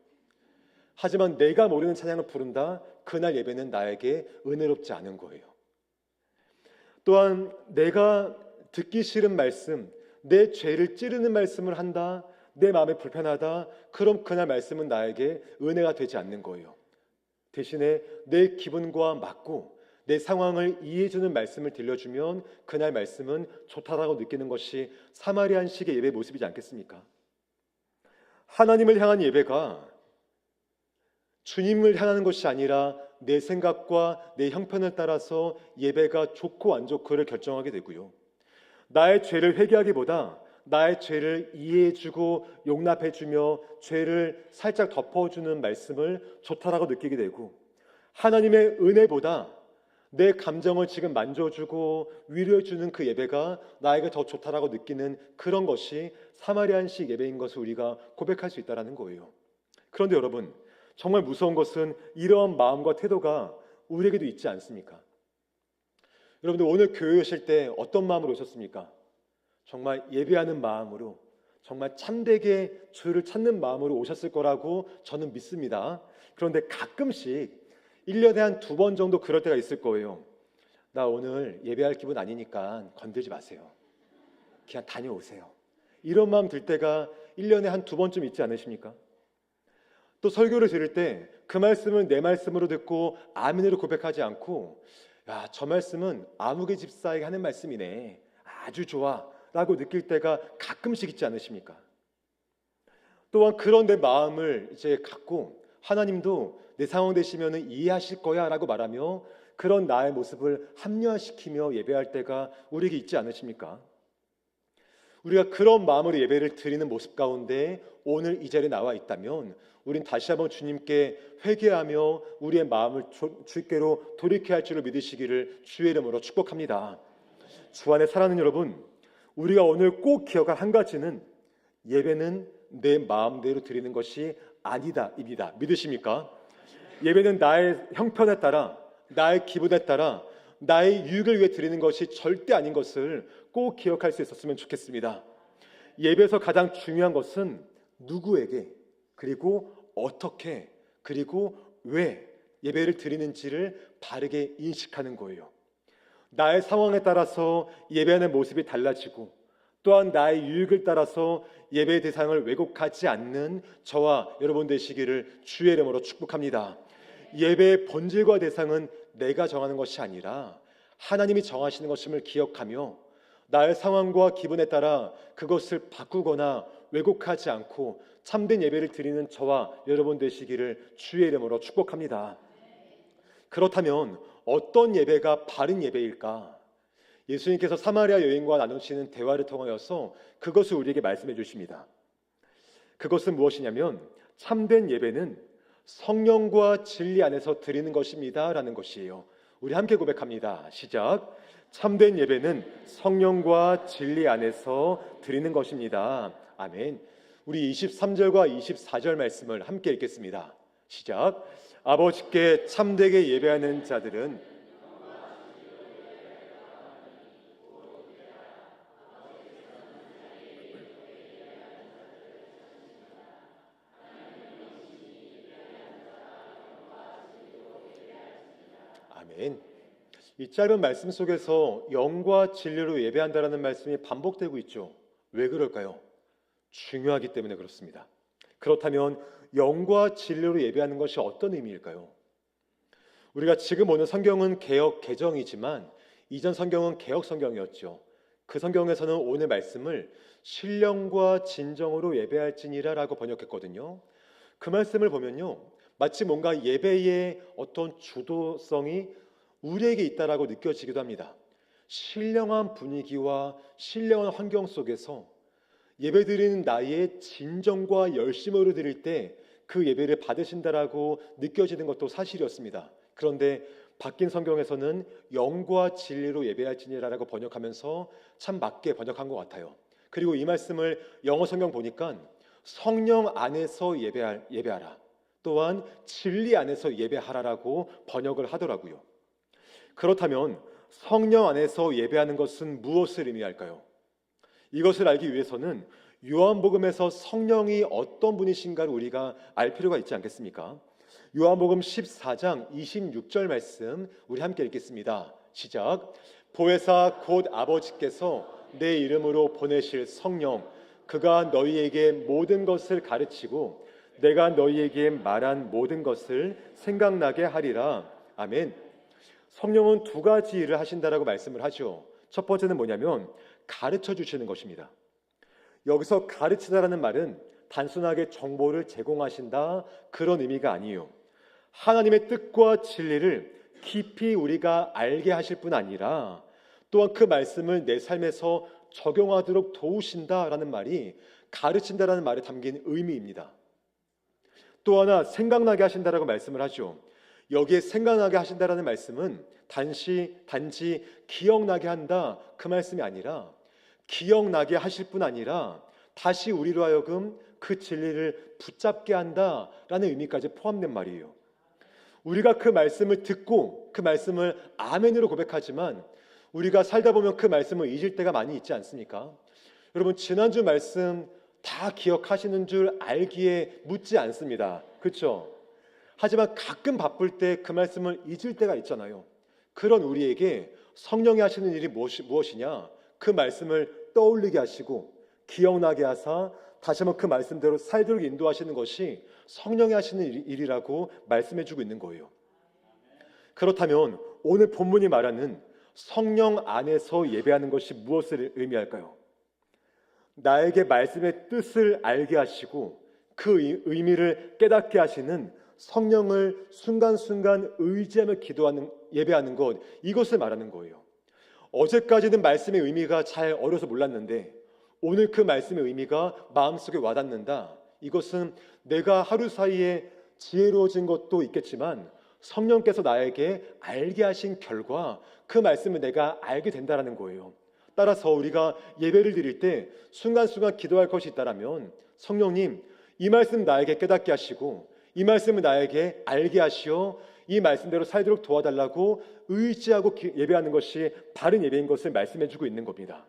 하지만 내가 모르는 찬양을 부른다? 그날 예배는 나에게 은혜롭지 않은 거예요. 또한 내가 듣기 싫은 말씀, 내 죄를 찌르는 말씀을 한다? 내 마음에 불편하다? 그럼 그날 말씀은 나에게 은혜가 되지 않는 거예요. 대신에 내 기분과 맞고 내 상황을 이해해주는 말씀을 들려주면 그날 말씀은 좋다라고 느끼는 것이 사마리안식의 예배 모습이지 않겠습니까? 하나님을 향한 예배가 주님을 향하는 것이 아니라 내 생각과 내 형편을 따라서 예배가 좋고 안 좋고를 결정하게 되고요, 나의 죄를 회개하기보다 나의 죄를 이해해주고 용납해주며 죄를 살짝 덮어주는 말씀을 좋다라고 느끼게 되고, 하나님의 은혜보다 내 감정을 지금 만져주고 위로해주는 그 예배가 나에게 더 좋다라고 느끼는 그런 것이 사마리안식 예배인 것을 우리가 고백할 수 있다는 거예요. 그런데 여러분, 정말 무서운 것은 이러한 마음과 태도가 우리에게도 있지 않습니까? 여러분들 오늘 교회 오실 때 어떤 마음으로 오셨습니까? 정말 예배하는 마음으로, 정말 참되게 주를 찾는 마음으로 오셨을 거라고 저는 믿습니다. 그런데 가끔씩 1년에 한 2번 정도 그럴 때가 있을 거예요. 나 오늘 예배할 기분 아니니까 건들지 마세요. 그냥 다녀오세요. 이런 마음 들 때가 1년에 한 2번쯤 있지 않으십니까? 또 설교를 들을 때 그 말씀을 내 말씀으로 듣고 아멘으로 고백하지 않고 야, 저 말씀은 아무개 집사에게 하는 말씀이네. 아주 좋아. 라고 느낄 때가 가끔씩 있지 않으십니까? 또한 그런 내 마음을 이제 갖고 하나님도 내 상황 되시면 이해하실 거야 라고 말하며 그런 나의 모습을 합리화시키며 예배할 때가 우리에게 있지 않으십니까? 우리가 그런 마음으로 예배를 드리는 모습 가운데 오늘 이 자리에 나와 있다면 우린 다시 한번 주님께 회개하며 우리의 마음을 주께로 돌이켜야 할 줄을 믿으시기를 주의 이름으로 축복합니다. 주 안에 사랑하는 여러분, 우리가 오늘 꼭 기억할 한 가지는 예배는 내 마음대로 드리는 것이 아니다 입니다. 믿으십니까? 예배는 나의 형편에 따라 나의 기분에 따라 나의 유익을 위해 드리는 것이 절대 아닌 것을 꼭 기억할 수 있었으면 좋겠습니다. 예배에서 가장 중요한 것은 누구에게 그리고 어떻게 그리고 왜 예배를 드리는지를 바르게 인식하는 거예요. 나의 상황에 따라서 예배하는 모습이 달라지고 또한 나의 유익을 따라서 예배의 대상을 왜곡하지 않는 저와 여러분 되시기를 주의 이름으로 축복합니다. 예배의 본질과 대상은 내가 정하는 것이 아니라 하나님이 정하시는 것임을 기억하며 나의 상황과 기분에 따라 그것을 바꾸거나 왜곡하지 않고 참된 예배를 드리는 저와 여러분 되시기를 주의 이름으로 축복합니다. 그렇다면 어떤 예배가 바른 예배일까? 예수님께서 사마리아 여인과 나누시는 대화를 통하여서 그것을 우리에게 말씀해 주십니다. 그것은 무엇이냐면 참된 예배는 성령과 진리 안에서 드리는 것입니다 라는 것이에요. 우리 함께 고백합니다. 시작. 참된 예배는 성령과 진리 안에서 드리는 것입니다. 아멘. 우리 23절과 24절 말씀을 함께 읽겠습니다. 시작. 아버지께 참되게 예배하는 자들은 아멘. 이 짧은 말씀 속에서 영과 진리로 예배한다라는 말씀이 반복되고 있죠. 왜 그럴까요? 중요하기 때문에 그렇습니다. 그렇다면 영과 진리로 예배하는 것이 어떤 의미일까요? 우리가 지금 보는 성경은 개역 개정이지만 이전 성경은 개역 성경이었죠. 그 성경에서는 오늘 말씀을 신령과 진정으로 예배할지니라 라고 번역했거든요. 그 말씀을 보면요, 마치 뭔가 예배의 어떤 주도성이 우리에게 있다라고 느껴지기도 합니다. 신령한 분위기와 신령한 환경 속에서 예배드리는 나의 진정과 열심으로 드릴 때 그 예배를 받으신다라고 느껴지는 것도 사실이었습니다. 그런데 바뀐 성경에서는 영과 진리로 예배할지니라라고 번역하면서 참 맞게 번역한 것 같아요. 그리고 이 말씀을 영어 성경 보니까 성령 안에서 예배하라, 또한 진리 안에서 예배하라라고 번역을 하더라고요. 그렇다면 성령 안에서 예배하는 것은 무엇을 의미할까요? 이것을 알기 위해서는 요한복음에서 성령이 어떤 분이신가를 우리가 알 필요가 있지 않겠습니까? 요한복음 14장 26절 말씀 우리 함께 읽겠습니다. 시작. 보혜사 곧 아버지께서 내 이름으로 보내실 성령, 그가 너희에게 모든 것을 가르치고 내가 너희에게 말한 모든 것을 생각나게 하리라. 아멘. 성령은 두 가지 일을 하신다라고 말씀을 하죠. 첫 번째는 뭐냐면 가르쳐 주시는 것입니다. 여기서 가르치다라는 말은 단순하게 정보를 제공하신다 그런 의미가 아니에요. 하나님의 뜻과 진리를 깊이 우리가 알게 하실 뿐 아니라 또한 그 말씀을 내 삶에서 적용하도록 도우신다라는 말이 가르친다라는 말에 담긴 의미입니다. 또 하나 생각나게 하신다라고 말씀을 하죠. 여기에 생각나게 하신다라는 말씀은 단지 기억나게 한다 그 말씀이 아니라 기억나게 하실 뿐 아니라 다시 우리로 하여금 그 진리를 붙잡게 한다라는 의미까지 포함된 말이에요. 우리가 그 말씀을 듣고 그 말씀을 아멘으로 고백하지만 우리가 살다 보면 그 말씀을 잊을 때가 많이 있지 않습니까? 여러분 지난주 말씀 다 기억하시는 줄 알기에 묻지 않습니다. 그렇죠? 하지만 가끔 바쁠 때 그 말씀을 잊을 때가 있잖아요. 그런 우리에게 성령이 하시는 일이 무엇이냐? 그 말씀을 떠올리게 하시고 기억나게 하사 다시 한번 그 말씀대로 살도록 인도하시는 것이 성령이 하시는 일이라고 말씀해주고 있는 거예요. 그렇다면 오늘 본문이 말하는 성령 안에서 예배하는 것이 무엇을 의미할까요? 나에게 말씀의 뜻을 알게 하시고 그 의미를 깨닫게 하시는 성령을 순간순간 의지하며 기도하는, 예배하는 것, 이것을 말하는 거예요. 어제까지는 말씀의 의미가 잘 어려서 몰랐는데 오늘 그 말씀의 의미가 마음속에 와닿는다. 이것은 내가 하루 사이에 지혜로워진 것도 있겠지만 성령께서 나에게 알게 하신 결과 그 말씀을 내가 알게 된다는 거예요. 따라서 우리가 예배를 드릴 때 순간순간 기도할 것이 있다면 성령님, 이 말씀 나에게 깨닫게 하시고 이 말씀을 나에게 알게 하시어 이 말씀대로 살도록 도와달라고 의지하고 예배하는 것이 바른 예배인 것을 말씀해주고 있는 겁니다.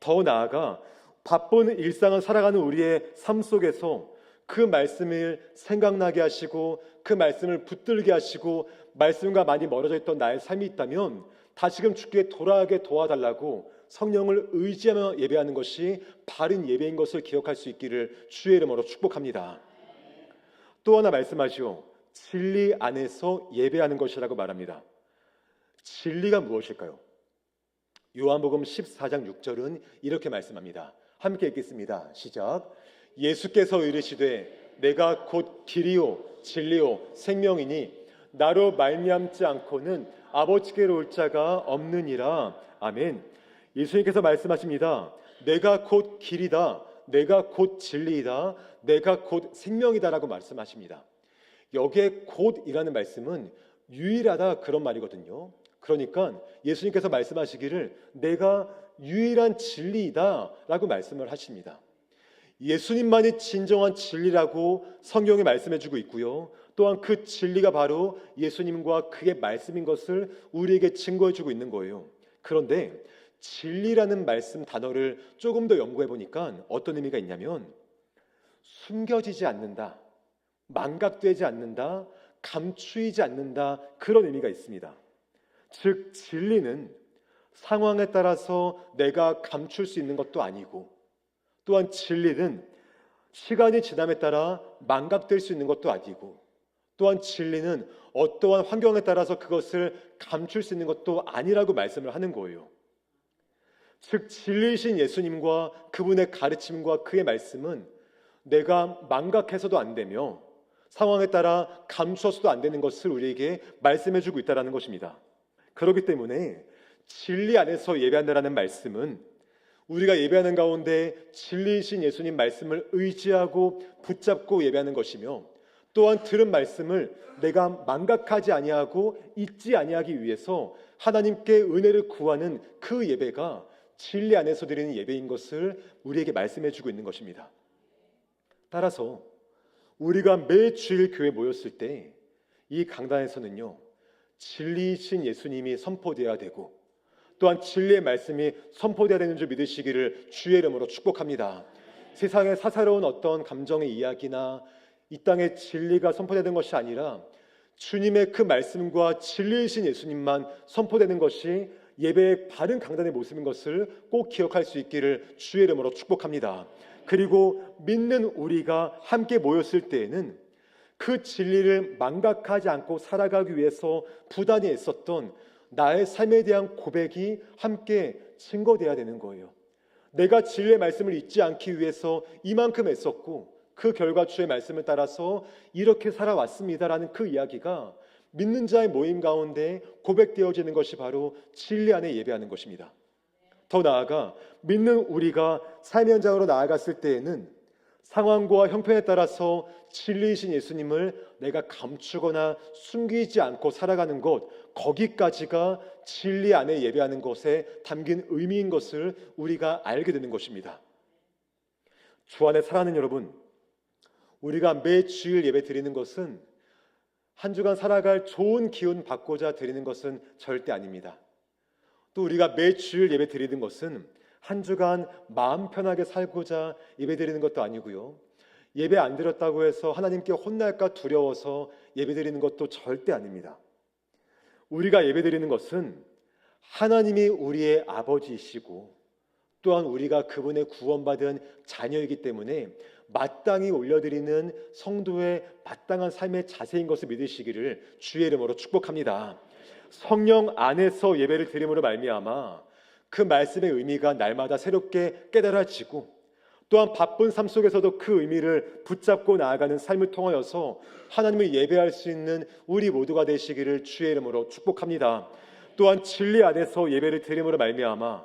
더 나아가 바쁜 일상을 살아가는 우리의 삶 속에서 그 말씀을 생각나게 하시고 그 말씀을 붙들게 하시고 말씀과 많이 멀어져 있던 나의 삶이 있다면 다시금 주께 돌아가게 도와달라고 성령을 의지하며 예배하는 것이 바른 예배인 것을 기억할 수 있기를 주의 이름으로 축복합니다. 또 하나 말씀하시오. 진리 안에서 예배하는 것이라고 말합니다. 진리가 무엇일까요? 요한복음 14장 6절은 이렇게 말씀합니다. 함께 읽겠습니다. 시작. 예수께서 이르시되 내가 곧 길이요 진리요 생명이니 나로 말미암지 않고는 아버지께로 올 자가 없느니라. 아멘. 예수님께서 말씀하십니다. 내가 곧 길이다. 내가 곧 진리이다. 내가 곧 생명이다라고 말씀하십니다. 여기에 곧이라는 말씀은 유일하다 그런 말이거든요. 그러니까 예수님께서 말씀하시기를 내가 유일한 진리이다 라고 말씀을 하십니다. 예수님만이 진정한 진리라고 성경에 말씀해주고 있고요. 또한 그 진리가 바로 예수님과 그의 말씀인 것을 우리에게 증거해주고 있는 거예요. 그런데 진리라는 말씀 단어를 조금 더 연구해 보니까 어떤 의미가 있냐면 숨겨지지 않는다, 망각되지 않는다, 감추이지 않는다 그런 의미가 있습니다. 즉 진리는 상황에 따라서 내가 감출 수 있는 것도 아니고 또한 진리는 시간이 지남에 따라 망각될 수 있는 것도 아니고 또한 진리는 어떠한 환경에 따라서 그것을 감출 수 있는 것도 아니라고 말씀을 하는 거예요. 즉 진리이신 예수님과 그분의 가르침과 그의 말씀은 내가 망각해서도 안 되며 상황에 따라 감추어서도 안 되는 것을 우리에게 말씀해주고 있다는 것입니다. 그렇기 때문에 진리 안에서 예배한다라는 말씀은 우리가 예배하는 가운데 진리이신 예수님 말씀을 의지하고 붙잡고 예배하는 것이며 또한 들은 말씀을 내가 망각하지 아니하고 잊지 아니하기 위해서 하나님께 은혜를 구하는 그 예배가 진리 안에서 드리는 예배인 것을 우리에게 말씀해주고 있는 것입니다. 따라서 우리가 매 주일 교회 모였을 때 이 강단에서는요 진리이신 예수님이 선포되어야 되고 또한 진리의 말씀이 선포되어야 되는 줄 믿으시기를 주의 이름으로 축복합니다. 세상의 사사로운 어떤 감정의 이야기나 이 땅의 진리가 선포되는 것이 아니라 주님의 그 말씀과 진리이신 예수님만 선포되는 것이 예배의 바른 강단의 모습인 것을 꼭 기억할 수 있기를 주의 이름으로 축복합니다. 그리고 믿는 우리가 함께 모였을 때에는 그 진리를 망각하지 않고 살아가기 위해서 부단히 애썼던 나의 삶에 대한 고백이 함께 증거되어야 되는 거예요. 내가 진리의 말씀을 잊지 않기 위해서 이만큼 애썼고 그 결과 주의 말씀을 따라서 이렇게 살아왔습니다라는 그 이야기가 믿는 자의 모임 가운데 고백되어지는 것이 바로 진리 안에 예배하는 것입니다. 더 나아가 믿는 우리가 삶의 현장으로 나아갔을 때에는 상황과 형편에 따라서 진리이신 예수님을 내가 감추거나 숨기지 않고 살아가는 것, 거기까지가 진리 안에 예배하는 것에 담긴 의미인 것을 우리가 알게 되는 것입니다. 주 안에 사랑하는 여러분, 우리가 매 주일 예배 드리는 것은 한 주간 살아갈 좋은 기운 받고자 드리는 것은 절대 아닙니다. 또 우리가 매 주일 예배 드리는 것은 한 주간 마음 편하게 살고자 예배 드리는 것도 아니고요. 예배 안 드렸다고 해서 하나님께 혼날까 두려워서 예배 드리는 것도 절대 아닙니다. 우리가 예배 드리는 것은 하나님이 우리의 아버지이시고 또한 우리가 그분의 구원받은 자녀이기 때문에 마땅히 올려드리는 성도의 마땅한 삶의 자세인 것을 믿으시기를 주의 이름으로 축복합니다. 성령 안에서 예배를 드림으로 말미암아 그 말씀의 의미가 날마다 새롭게 깨달아지고 또한 바쁜 삶 속에서도 그 의미를 붙잡고 나아가는 삶을 통하여서 하나님을 예배할 수 있는 우리 모두가 되시기를 주의 이름으로 축복합니다. 또한 진리 안에서 예배를 드림으로 말미암아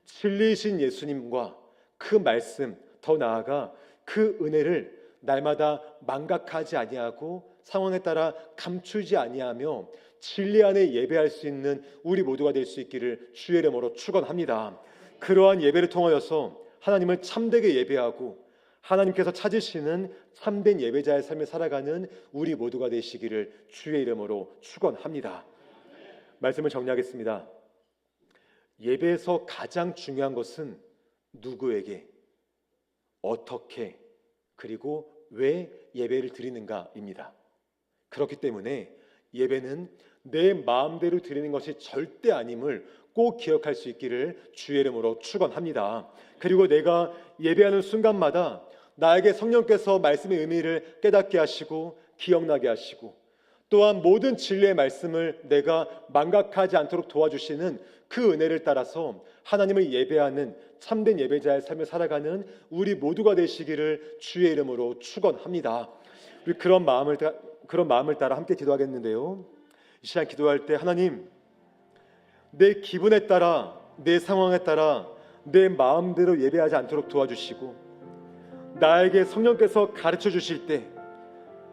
진리이신 예수님과 그 말씀, 더 나아가 그 은혜를 날마다 망각하지 아니하고 상황에 따라 감추지 아니하며 진리 안에 예배할 수 있는 우리 모두가 될 수 있기를 주의 이름으로 축원합니다. 그러한 예배를 통하여서 하나님을 참되게 예배하고 하나님께서 찾으시는 참된 예배자의 삶을 살아가는 우리 모두가 되시기를 주의 이름으로 축원합니다. 말씀을 정리하겠습니다. 예배에서 가장 중요한 것은 누구에게, 어떻게, 그리고 왜 예배를 드리는가입니다. 그렇기 때문에 예배는 내 마음대로 드리는 것이 절대 아님을 꼭 기억할 수 있기를 주의 이름으로 축원합니다. 그리고 내가 예배하는 순간마다 나에게 성령께서 말씀의 의미를 깨닫게 하시고 기억나게 하시고 또한 모든 진리의 말씀을 내가 망각하지 않도록 도와주시는 그 은혜를 따라서 하나님을 예배하는 참된 예배자의 삶을 살아가는 우리 모두가 되시기를 주의 이름으로 축원합니다. 우리 그런 마음을 따라 함께 기도하겠는데요. 이 시간 기도할 때 하나님, 내 기분에 따라, 내 상황에 따라 내 마음대로 예배하지 않도록 도와주시고 나에게 성령께서 가르쳐 주실 때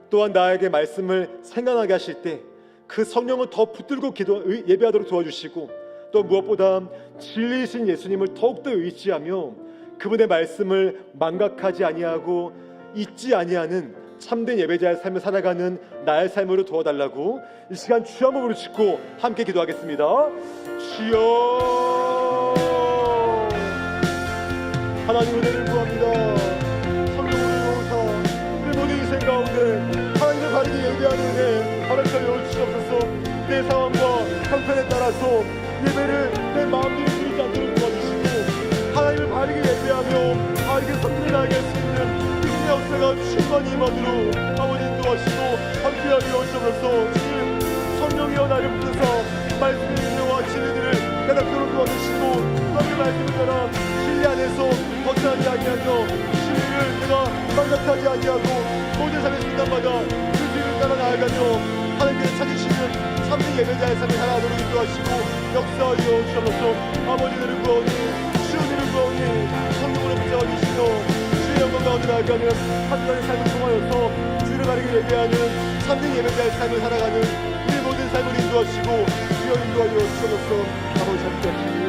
또한 나에게 말씀을 생각나게 하실 때 그 성령을 더 붙들고 예배하도록 도와주시고 또 무엇보다 진리이신 예수님을 더욱더 의지하며 그분의 말씀을 망각하지 아니하고 잊지 아니하는 참된 예배자의 삶을 살아가는 나의 삶으로 도와달라고 이 시간 주여 한번 부르짖고 함께 기도하겠습니다. 주여, 하나님 은혜를 구합니다. 성령으로 오사 우리 모든 인생 가운데 하나님을 바르게 예배하는 은혜 허락하여 주시옵소서. 내 상황과 형편에 따라서 예배를 내 마음대로 드리지 않도록 도와주시고 하나님을 바르게 예배하며 바르게 섬기나게 할 수 있는 주님의 역사가 충만히 임하도록 아버지 인도하시고 함께하여 주옵소서. 주님, 성령이여 나를 부르사 말씀의 은혜와 진리들을 깨닫도록 도와주시고 그 말씀을 따라 진리 안에서 벗어나지 아니하며 진리를 내가 망각하지 아니하고 모든 삶의 순간마다 그 진리를 따라 나아가며 하나님께서 찾으시는 참된 예배자의 삶을 살아가도록 인도하시고 역사하여 주옵소서. 아버지들을 구하오니 주님을 구하오니 성령으로 붙잡아 주시며 주의 영광 가운데 나아가는 한 주간의 삶을 통하여서 주를 바르게 예배하는 참된 예배자의 삶을 살아가는 우리 모든 삶을 인도하시고 주여 인도하여 주옵소서. 아버지 함께 하시니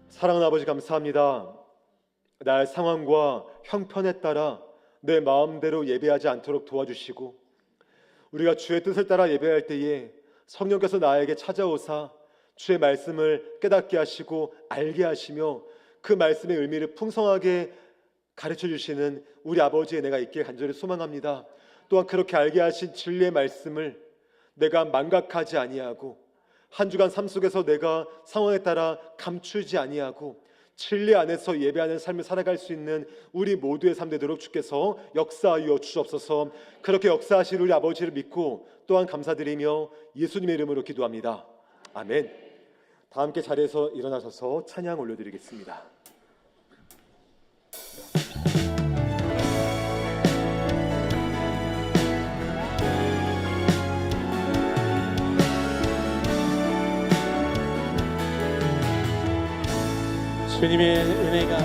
사랑하는 아버지 감사합니다. 나의 상황과 형편에 따라 내 마음대로 예배하지 않도록 도와주시고 우리가 주의 뜻을 따라 예배할 때에 성령께서 나에게 찾아오사 주의 말씀을 깨닫게 하시고 알게 하시며 그 말씀의 의미를 풍성하게 가르쳐 주시는 우리 아버지의 은혜가 있길 간절히 소망합니다. 또한 그렇게 알게 하신 진리의 말씀을 내가 망각하지 아니하고 한 주간 삶 속에서 내가 상황에 따라 감추지 아니하고 진리 안에서 예배하는 삶을 살아갈 수 있는 우리 모두의 삶 되도록 주께서 역사하여 주옵소서. 그렇게 역사하실 우리 아버지를 믿고 또한 감사드리며 예수님의 이름으로 기도합니다. 아멘. 다 함께 자리에서 일어나셔서 찬양 올려드리겠습니다. 주님의 은혜가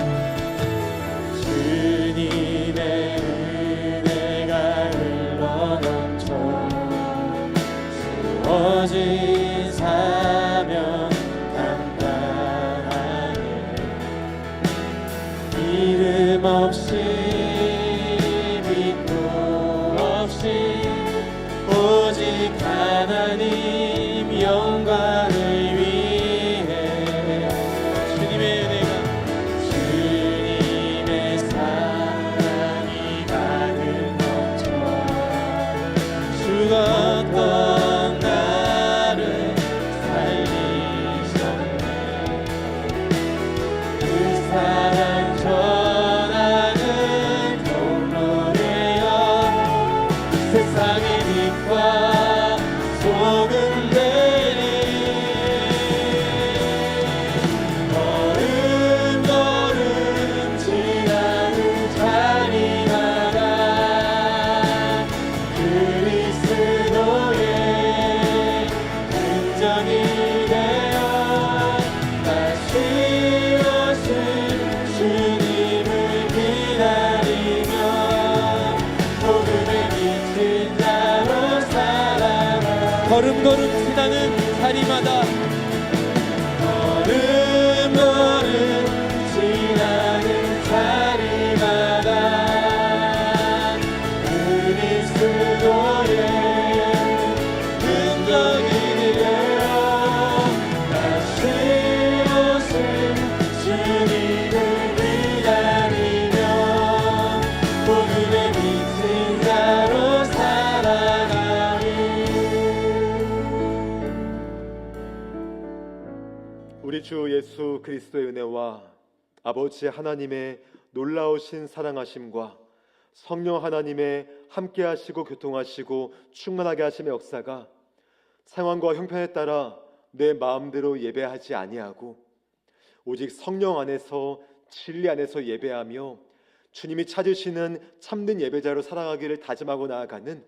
흘러넘쳐 주어진 사명 감당하네. 이름 없이 빛도 없이 오직 하나님 영광을 위해 주님의 은혜가 주님의 사랑이 가득 넘쳐 주가 온전히 되어 다시 오실 주님을 기다리며 복음에 미친 자로 살아가 걸음걸음 지나는 자리마다 걸음걸음 지나는 자리마다 그리스도의 흔적이 되어 다시 오실 주님을 기다리며 복음에 미친 자로 살아가리. 우리 주 예수 그리스도의 은혜와 아버지 하나님의 놀라우신 사랑하심과 성령 하나님의 함께하시고 교통하시고 충만하게 하심의 역사가 상황과 형편에 따라 내 마음대로 예배하지 아니하고 오직 성령 안에서 진리 안에서 예배하며 주님이 찾으시는 참된 예배자로 살아가기를 다짐하고 나아가는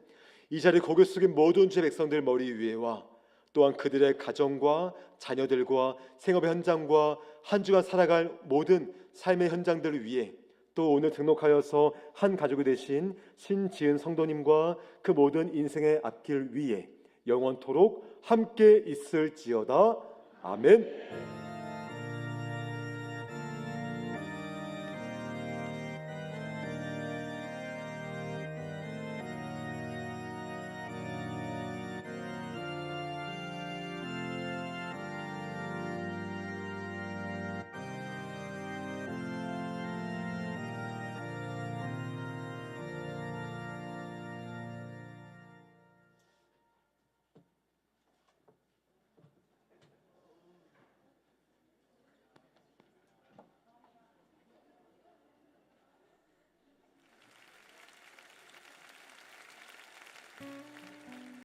이 자리 고개 숙인 모든 주의 백성들 머리 위에와 또한 그들의 가정과 자녀들과 생업의 현장과 한 주간 살아갈 모든 삶의 현장들을 위해 또 오늘 등록하여서 한 가족이 되신 신지은 성도님과 그 모든 인생의 앞길 위에 영원토록 함께 있을지어다. 아멘.